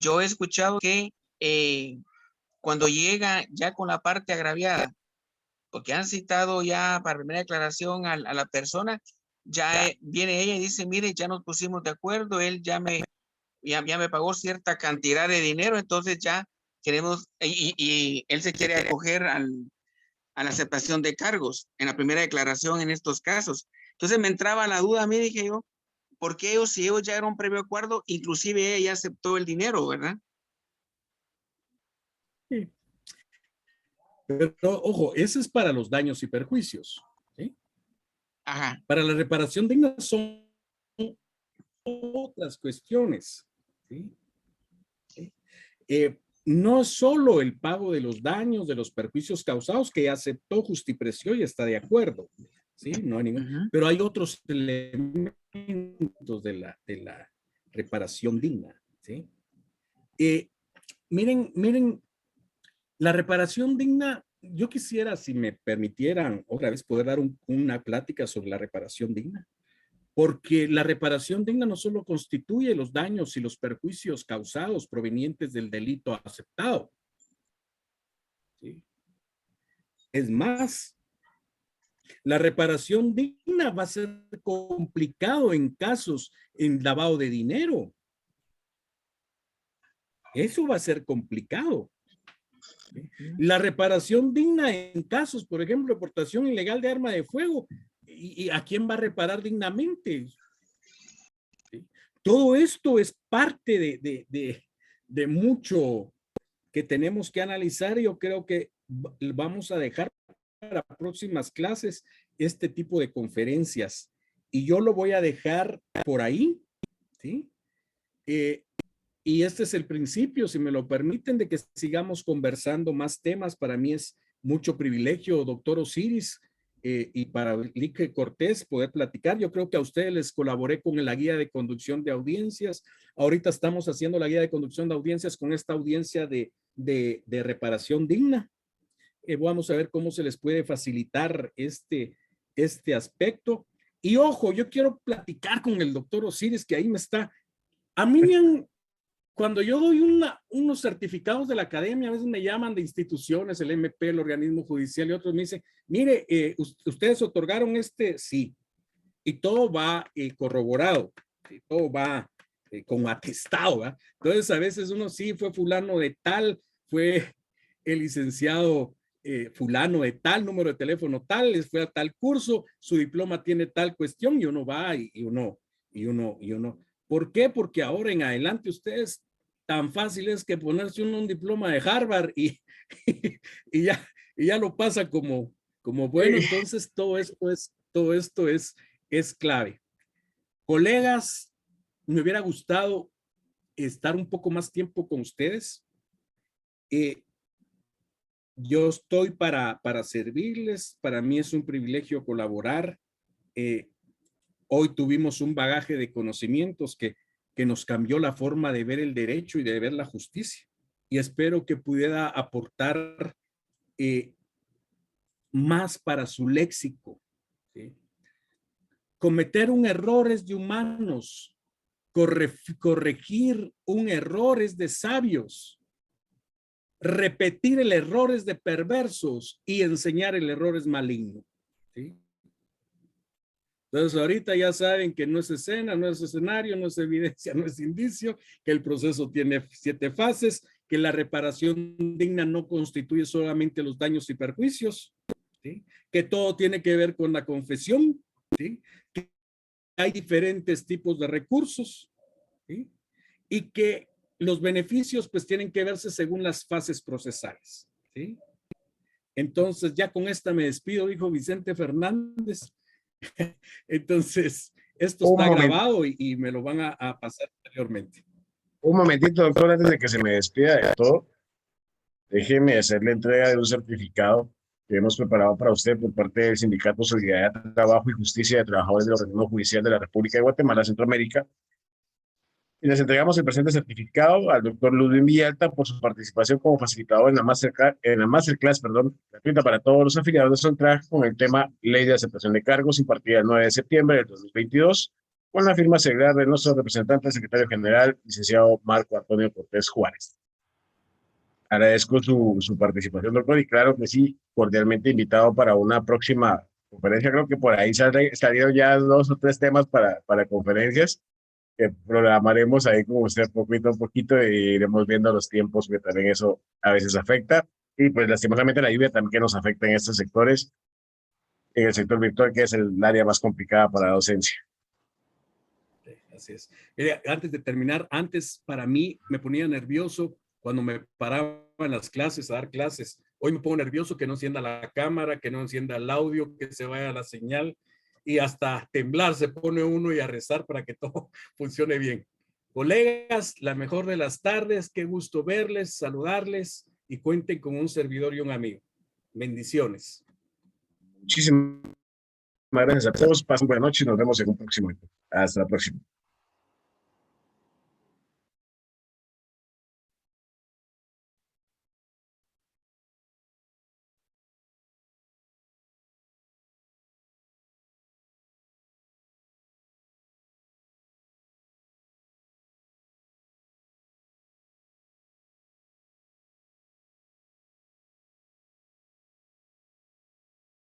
E: yo he escuchado que cuando llega ya con la parte agraviada, porque han citado ya para primera declaración a la persona, ya viene ella y dice, mire, ya nos pusimos de acuerdo, él ya me pagó cierta cantidad de dinero, entonces ya queremos, y él se quiere acoger a la aceptación de cargos en la primera declaración en estos casos. Entonces me entraba la duda a mí, dije yo, ¿por qué si ellos ya era un previo acuerdo, inclusive ella aceptó el dinero, ¿verdad?
A: Sí. Pero ojo, ese es para los daños y perjuicios, ¿sí?
E: Ajá.
A: Para la reparación digna son otras cuestiones, ¿sí? No solo el pago de los daños, de los perjuicios causados, que aceptó, justipreció y está de acuerdo, ¿sí? No hay ningún, pero hay otros elementos de la reparación digna, ¿sí? Miren, la reparación digna, yo quisiera, si me permitieran otra vez, poder dar una plática sobre la reparación digna. Porque la reparación digna no solo constituye los daños y los perjuicios causados provenientes del delito aceptado, ¿sí? Es más, la reparación digna va a ser complicado en casos en lavado de dinero. Eso va a ser complicado. ¿Sí? La reparación digna en casos, por ejemplo, de portación ilegal de arma de fuego, ¿y a quién va a reparar dignamente? ¿Sí? Todo esto es parte de mucho que tenemos que analizar. Yo creo que vamos a dejar para próximas clases este tipo de conferencias y yo lo voy a dejar por ahí, ¿sí? Y este es el principio, si me lo permiten, de que sigamos conversando más temas. Para mí es mucho privilegio, doctor Osiris, y para Lique Cortés poder platicar. Yo creo que a ustedes les colaboré con la guía de conducción de audiencias. Ahorita estamos haciendo la guía de conducción de audiencias con esta audiencia de reparación digna. Vamos a ver cómo se les puede facilitar este aspecto. Y ojo, yo quiero platicar con el doctor Osiris, que ahí me está. A mí me han, cuando yo doy unos certificados de la academia, a veces me llaman de instituciones, el MP, el organismo judicial, y otros me dicen, mire, ustedes otorgaron sí, y todo va corroborado, ¿sí? Todo va como atestado, ¿verdad? Entonces a veces uno sí fue fulano de tal, fue el licenciado fulano de tal, número de teléfono tal, fue a tal curso, su diploma tiene tal cuestión, y uno va y uno. ¿Por qué? Porque ahora en adelante ustedes tan fácil es que ponerse un diploma de Harvard y ya lo pasa como bueno. Entonces todo esto es clave. Colegas, me hubiera gustado estar un poco más tiempo con ustedes. Yo estoy para servirles. Para mí es un privilegio colaborar. Hoy tuvimos un bagaje de conocimientos que nos cambió la forma de ver el derecho y de ver la justicia. Y espero que pudiera aportar más para su léxico, ¿sí? Cometer un error es de humanos, corregir un error es de sabios, repetir el error es de perversos y enseñar el error es maligno, ¿sí? Entonces ahorita ya saben que no es escena, no es escenario, no es evidencia, no es indicio, que el proceso tiene 7 fases, que la reparación digna no constituye solamente los daños y perjuicios, ¿sí? Que todo tiene que ver con la confesión, ¿sí? Que hay diferentes tipos de recursos, ¿sí? Y que los beneficios pues tienen que verse según las fases procesales, ¿sí? Entonces ya con esta me despido, dijo Vicente Fernández. Entonces, esto
B: Un
A: está
B: momento,
A: grabado y me lo van a pasar anteriormente.
B: un momentito, doctor, antes de que se me despida de todo, déjeme hacer la entrega de un certificado que hemos preparado para usted por parte del Sindicato Solidaridad, Trabajo y Justicia de Trabajadores del Organismo Judicial de la República de Guatemala, Centroamérica. Y les entregamos el presente certificado al doctor Ludwig Villalta por su participación como facilitador en la masterclass, gratuita para todos los afiliados de Sontrack con el tema Ley de Aceptación de Cargos, impartida el 9 de septiembre del 2022, con la firma seglar de nuestro representante, secretario general, licenciado Marco Antonio Cortés Juárez. Agradezco su participación, doctor, y claro que sí, cordialmente invitado para una próxima conferencia. Creo que por ahí salieron ya 2 o 3 temas para conferencias que programaremos ahí con usted poquito a poquito e iremos viendo los tiempos, que también eso a veces afecta. Y pues lastimosamente la lluvia también que nos afecta en estos sectores, en el sector virtual, que es el área más complicada para la docencia.
A: Así es. Mira, antes de terminar, antes para mí me ponía nervioso cuando me paraba en las clases a dar clases. Hoy me pongo nervioso que no encienda la cámara, que no encienda el audio, que se vaya la señal y hasta temblar se pone uno y a rezar para que todo funcione bien. Colegas, la mejor de las tardes, qué gusto verles, saludarles y cuenten con un servidor y un amigo. Bendiciones.
B: Muchísimas gracias a todos. Pasen buena noche y nos vemos en un próximo. Hasta la próxima.